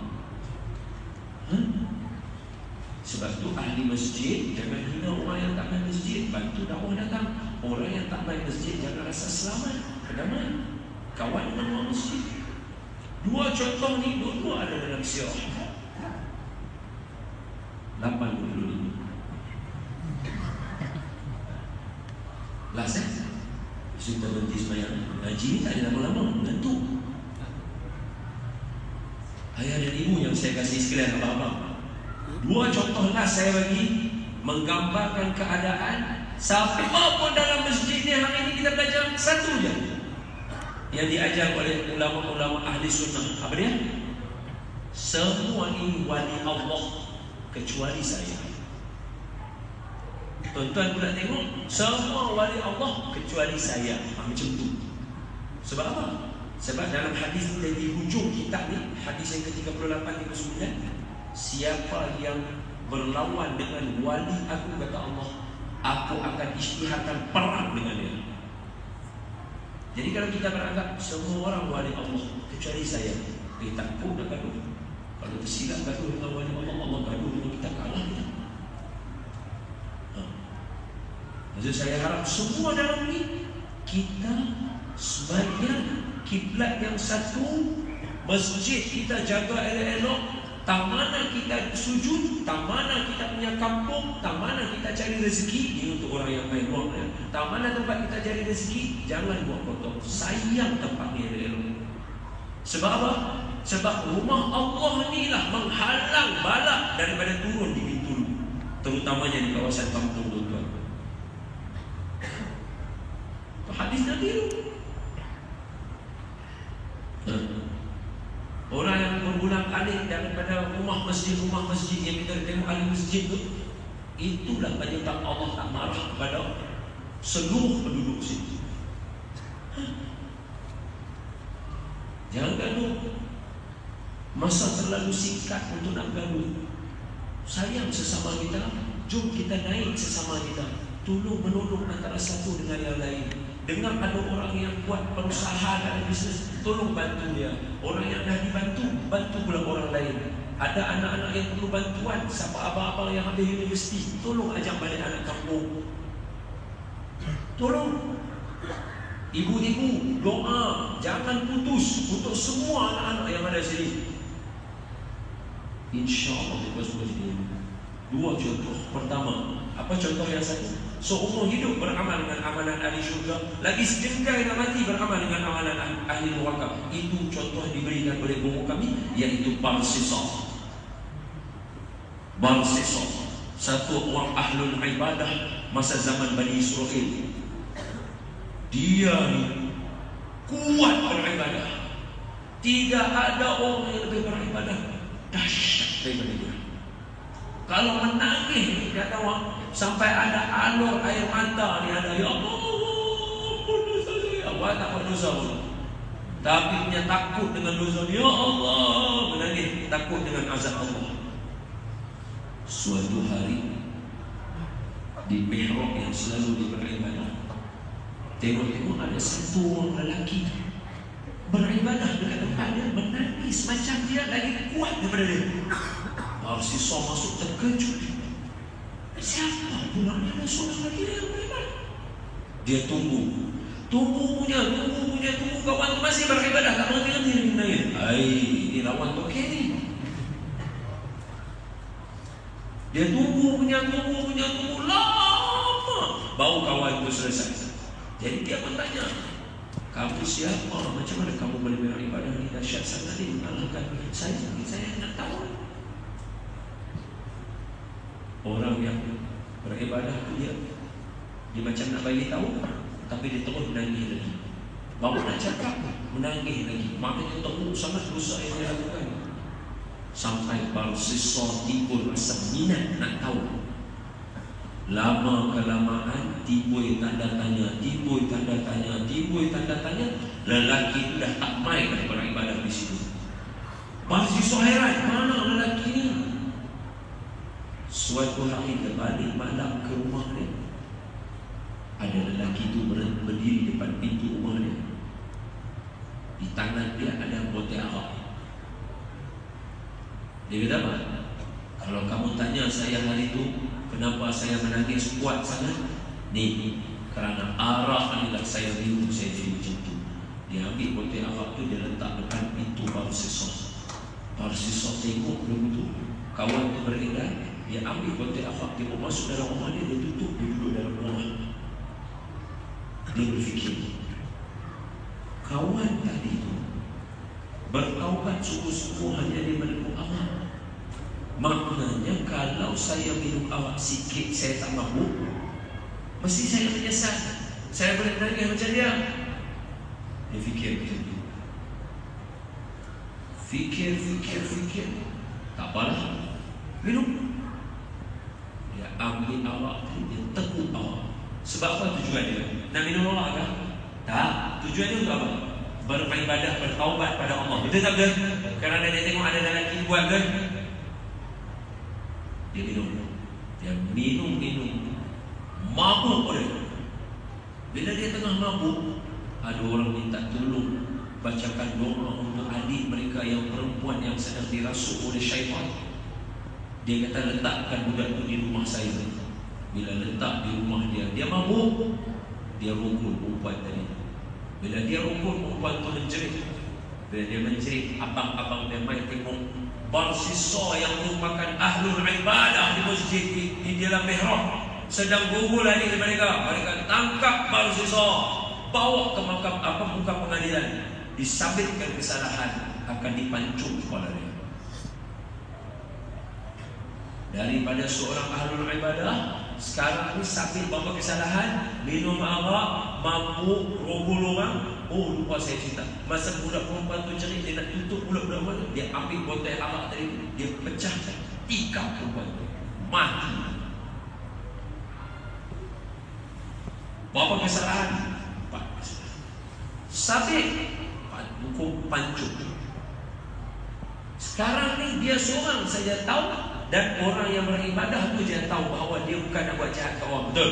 Sebab tu ahli masjid jangan hina orang yang tak main masjid. Bantu dakwah datang. Orang yang tak main masjid jangan rasa selamat. Kedamai kawan dengan orang masjid. 2 contoh ni dua ada dalam sirah. 85. Last kita berhenti semayang. Ngaji ni tak ada lama-lama, mengantuk. Ayah dan ibu yang saya kasih sekalian abang-abang, 2 contoh last saya bagi menggambarkan keadaan siapa pun dalam masjid ni. Hari ini kita belajar satu je yang diajar oleh ulama-ulama ahli sunnah. Apa dia? Semua ini wali Allah kecuali saya. Tuan-tuan pula tengok, semua wali Allah kecuali saya. Macam tu. Sebab apa? Sebab dalam hadis ni di hujung kitab ni, hadis yang ke-38-39, siapa yang berlawan dengan wali aku, kata Allah, aku akan isytiharkan perang dengan dia. Jadi kalau kita beranggap semua orang wali Allah kecuali saya, takut nak gaduh. Kalau tersilap gaduh dengan wali Allah, Allah gaduh dengan kita, kalah kita. Maksud saya harap semua dalam ni kita sebagian kiblat yang satu, masjid kita jaga elok-elok, tak mana kita sujud, tak mana kita punya kampung, tak mana kita cari rezeki. Ini untuk orang yang main luar, tak mana tempat kita cari rezeki, jangan buat kotor. Sayang tempat ni elok-elok. Sebab apa? Sebab rumah Allah ni lah menghalang balak daripada turun di Bintulu, terutamanya di kawasan kampung tuan-tuan. Hadis Nabi itu. Orang yang berulang-alik daripada rumah masjid yang kita tengok ahli masjid tu, itulah penyebab Allah tak marah kepada seluruh penduduk situ. Jangan gaduh. Masa terlalu singkat untuk nak gaduh. Sayang sesama kita, jom kita naik sesama kita, tolong menolong antara satu dengan yang lain. Dengar ada orang yang buat perusahaan dalam bisnes, tolong bantu dia. Orang yang dah dibantu, bantu pula orang lain. Ada anak-anak yang perlu bantuan, siapa abang-abang yang habis universiti, tolong ajak balik anak kampung. Tolong. Ibu-ibu, doa, jangan putus untuk semua anak-anak yang ada sini. InsyaAllah kita semua jadi. 2 contoh. Pertama, apa contoh yang satu? Seumur hidup beramal dengan amalan ahli syurga, lagi sejengkal nak mati beramal dengan amalan ahli neraka. Itu contoh diberikan oleh guru kami, iaitu Barsisa. Barsisa, satu orang ahlul ibadah masa zaman Bani Israel. Dia ni kuat beribadah. Tidak ada orang yang lebih beribadah dahsyat daripada dia. Kalau menangis, kata orang, sampai ada alur air mata ni ada, ya Allah, dosa saya. Awak tak buat dosa pun, tapi punya takut dengan dosa ni, ya Allah, menangis, takut dengan azab Allah. Suatu hari di mihrab yang selalu dia beribadah, tengok-tengok ada satu orang lelaki beribadah dekat tempat dia, menangis macam dia lagi kuat daripada dia. Barsisa masuk terkejut. Siapa pula ada seorang lagi yang beribadah? Dia tunggu. Tunggu kawan tu masih beribadah, tak mengerti nangis. Ini lawan tu ni. Dia tunggu lama baru kawan itu selesai. Jadi dia bertanya, kamu siapa? Macam mana kamu boleh beribadah ni? Dahsyat sangat ni. Mengalahkan saya nak tahu. Orang yang beribadah tu dia macam nak bagi tahu, tapi dia terus menangis lagi. Baru nak cakap, menangis lagi. Maknanya teruk sangat dosa yang dia lakukan. Sampai baru siswa timbul rasa minat nak tahu. Lama kelamaan timbul tanda tanya. Lelaki itu dah tak main dah beribadah di situ. Baru siswa heran, mana lelaki ni? Suatu hari dia balik malam ke rumah dia. Ada lelaki itu berdiri depan pintu rumah dia. Di tangan dia ada botol arak. Dia kata apa? Kalau kamu tanya saya hari itu kenapa saya menangis kuat sangat, ni kerana arak inilah saya minum, saya jadi macam tu. Dia ambil botol arak tu, dia letak depan pintu baru siswa. Baru siswa tengok begitu, kawan tu beredar. Dia ambil botol arak, dia mau masuk dalam rumah dia, dia tutup, dia duduk dalam rumah. Dia berfikir, kawan tadi tu bertaubat sungguh-sungguh hanya dia minum arak. Maknanya kalau saya minum arak sikit saya tak mabuk, mesti saya menyesal. Saya boleh menangis macam dia. Dia fikir macam tu. Fikir. Tak apalah, minum. Dia ambil arak tu, dia tekuk arak. Sebab apa tujuan dia? Nak minum arak kan? Tak. Tujuannya untuk apa? Beribadah, bertaubat pada Allah. Betul tak betul? Kerana dia tengok ada lelaki buat kan? Dia minum. Mabuk dia. Bila dia tengah mabuk, ada orang minta tolong bacakan doa untuk adik mereka yang perempuan yang sedang dirasuk oleh syaitan. Dia kata letakkan budak tu di rumah saya. Bila letak di rumah dia, dia mabuk. Dia rukun perempuan tadi. Bila dia rukun, perempuan tu menjerit. Bila dia menjerit, abang-abang dia main tengok barsisa yang merupakan ahlul ibadah di masjid di dalam mihrab sedang gugul adik mereka. Mereka tangkap barsisa, bawa ke muka pengadilan, disabitkan kesalahan, akan dipancung kepala dia. Daripada seorang ahlul ibadah, sekarang ni sabit bawa kesalahan, minum arak, mabuk, rogol orang. Oh, lupa saya cerita. Masa budak perempuan tu jerit, dia nak tutup budak-budak mana, dia ambil botol arak tadi, dia pecah, tikam perempuan tu, mati. Berapa kesalahan? 4 kesalahan. Sabit, hukum pancung. Sekarang ni dia seorang saja tahu, dan orang yang beribadah tu dia tahu bahawa dia bukan nak buat jahat ke orang. Betul?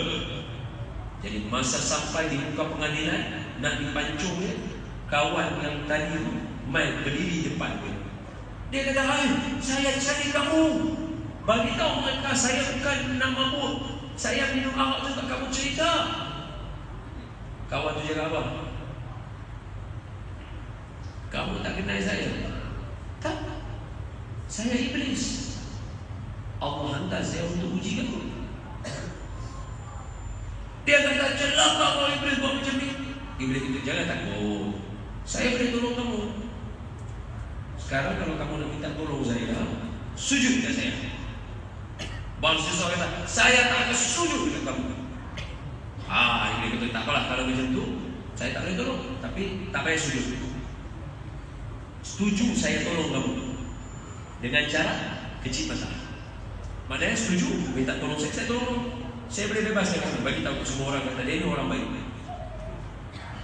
Jadi masa sampai di muka pengadilan, nak dipancung dia, kawan yang tadi main berdiri depan dia. Dia kata, "Hai, saya cari kamu. Bagi tahu mereka saya bukan nak mabuk. Saya minum arak tu tak kamu cerita." Kawan tu cakap apa? "Kamu tak kenal saya?" "Tak. Saya iblis. Allah hantar saya untuk uji kamu." Dia kata, "Celaka kau iblis buat macam ni." Iblis itu, "Jangan takut. Saya boleh tolong kamu. Sekarang kalau kamu nak minta tolong saya, sujud ke saya?" Baru siswa kata, "Saya tak akan sujud dengan kamu." Iblis kata, "Tak apalah, kalau macam tu saya tak boleh tolong, tapi tak payah sujud. Setuju saya tolong kamu dengan cara kecil mata." Maknanya setuju minta tolong saya tolong kamu. Saya boleh bebaskan kamu, bagi tahu semua orang kata dia ni orang baik.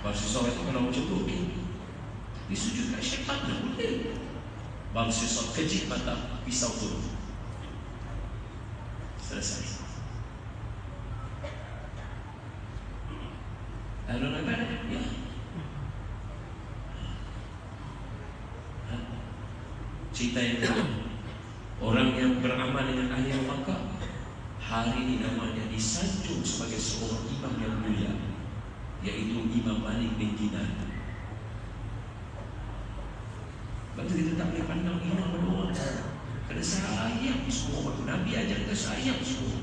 Baru siswa kata, "Kalau macam tu okey, disujudkan syaitan dah boleh." Baru siswa kecil mata, pisau turun. Selesai. Lalu apa? Ya. Cerita yang kedua, orang yang beramal dengan ahli neraka, hari ini namanya disanjung sebagai seorang imam yang mulia. yaitu Imam Malik bin Dinar. Lepas tu kita tak boleh pandang hina pada orang, kena sayang semua. Nabi ajar kita sayang semua.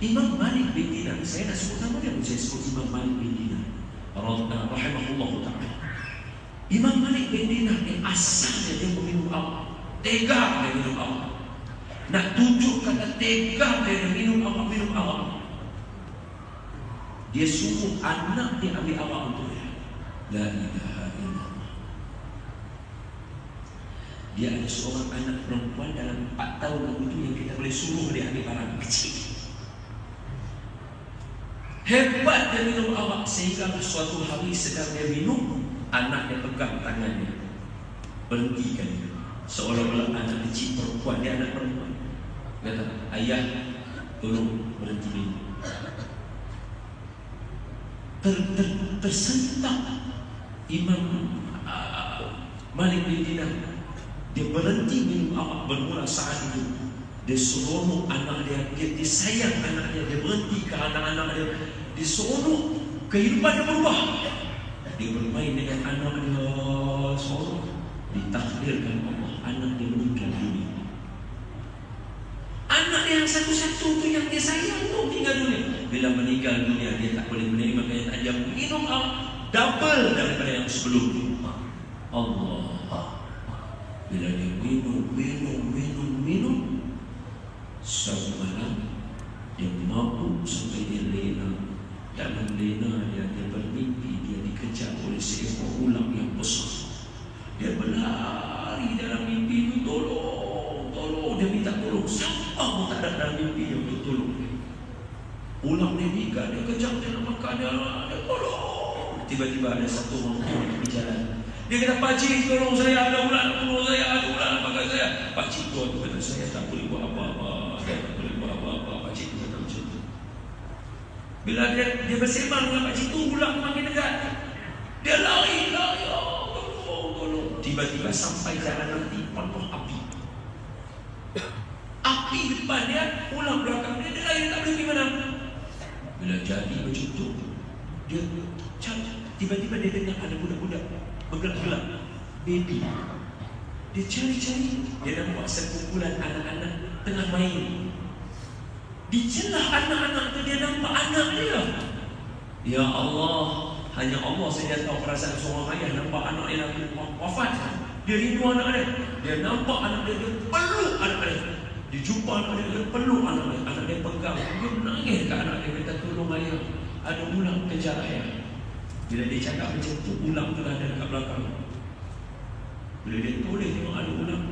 Imam Malik bin Dinar, saya nak sebut nama dia, saya sebut Imam Malik bin Dinar rahimahullah ta'ala. Imam Malik bin Dinar ni asalnya dia minum arak, tega dia minum arak. Nak tunjuk kata tega dia minum arak. Dia suruh anak dia ambil arak untuk dia. La ilaha illallah. Dia ada seorang anak perempuan dalam 4 tahun itu yang kita boleh suruh dia ambil barang kecil. Hebat dia minum arak, sehingga suatu hari sedang dia minum, anak dia pegang tangannya, berhentikan dia. Seolah-olah anak kecil perempuan, dia anak perempuan. Kata, ayah tolong berhenti minum. Tersentak Imam Malik bin Dinar. Dia berhenti minum arak. Bermula saat itu dia seronok anak dia, dia sayang anak dia, dia berhenti ke anak-anak dia, dia seronok, kehidupan dia berubah. Dia bermain dengan anak dia, seronok. Ditakdirkan Allah, anak dia meninggal dunia. Anak dia yang satu-satu tu yang dia sayang tu tinggal dunia. Bila meninggal dunia, dia tak boleh menerima kenyataan dia minum double daripada yang sebelum. Allah. Bila dia minum, satu malam dia mabuk sampai dia lena. Dalam lena dia bermimpi dia dikejar oleh seekor ular yang besar. Dia berlari dalam mimpi itu, tolong, dia minta tolong. Siapa pun tak ada dalam mimpi yang tolong dia. Ular ni dia kejar, dia nak makan, dia tolong. Tiba-tiba ada satu orang tua di jalan. Dia kata, pakcik tolong saya, ada ular, tolong saya, ada ular makan saya. Pakcik tua tu kata, saya tak boleh buat apa-apa, pakcik tu kata macam tu. Bila dia bersembang dengan pakcik tu, ular makin dekat. Dia lari, tolong. Tiba-tiba sampai jalan nanti, penuh api. Api depan dia, ular belakang dia lari, tak boleh pergi mana. Bila jadi macam tu, dia tiba-tiba dia dengar ada budak-budak bergerak-gerak, baby. Dia cari-cari, dia nampak sekumpulan anak-anak tengah main. Di celah anak-anak tu dia nampak anak dia. Ya Allah, hanya Allah saja tahu perasaan seorang ayah nampak anak dia wafat. Dia rindu anak dia. Dia nampak anak dia, dia peluk anak dia. Dia jumpa anak dia, dia peluk anak dia. Anak dia pegang, dia menangis ke anak dia, kata tolong ayah, ada ulang kejar ayah. Bila dia cakap macam tu, ulang tu ada dekat belakang. Bila dia toleh tengok ada ulang,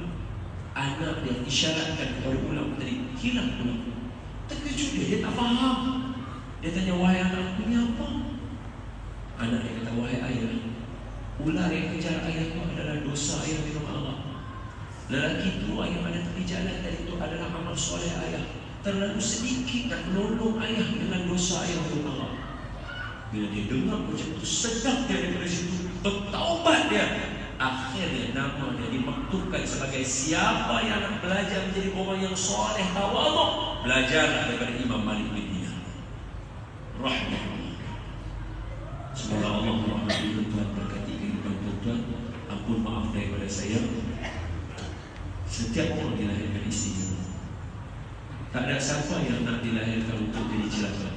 anak dia isyaratkan kepada ulang tadi, hilang ulang. Terkejut dia tak faham. Dia tanya, wahai anakku, ni apa? Anak dia kata, wahai ayah, ular yang kejar ayahku adalah dosa ayah minum arak. Lelaki tua yang ada tepi jalan tadi itu adalah amal soleh ayah. Terlalu sedikit nak menolong ayah dengan dosa ayah minum arak. Bila dia dengar macam itu, sedap dia daripada situ, bertaubat dia. Akhirnya nama dia dimaktubkan sebagai siapa yang nak belajar menjadi orang yang soleh tawaduk, belajar daripada Imam Malik bin Dinar rahimahullah. Semoga Allah merahmati tuan berkati kehidupan tuan. Ampun maaf daripada saya. Setiap orang dilahirkan istimewa. Tak ada siapa yang nak dilahirkan untuk jadi celaka.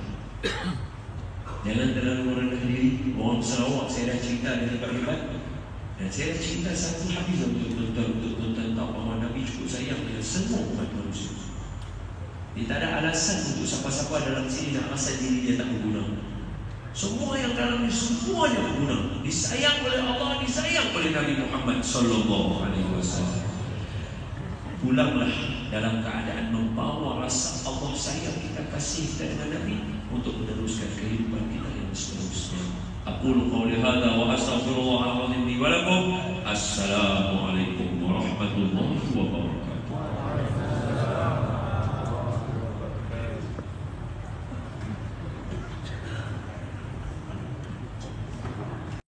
Jangan terlalu merendah diri. Orang Sarawak saya dah cerita dari hebat-hebat. Dan saya dah cerita satu hadis untuk tuan-tuan tahu bahawa Nabi cukup sayang dengan semua umat manusia. Dia tak ada alasan untuk siapa-siapa dalam sini nak rasa diri dia tak berguna. Semua yang dalam ini semuanya berguna. Disayang oleh Allah, disayang oleh Nabi Muhammad sallallahu alaihi wasallam. Pulanglah dalam keadaan membawa rasa Allah sayang kita, kasih kita dengan Nabi untuk meneruskan kehidupan kita yang seterusnya. Aqulu qawli hadza wa astaghfirullah al-azim li wa lakum. Assalamualaikum warahmatullahi wabarakatuh.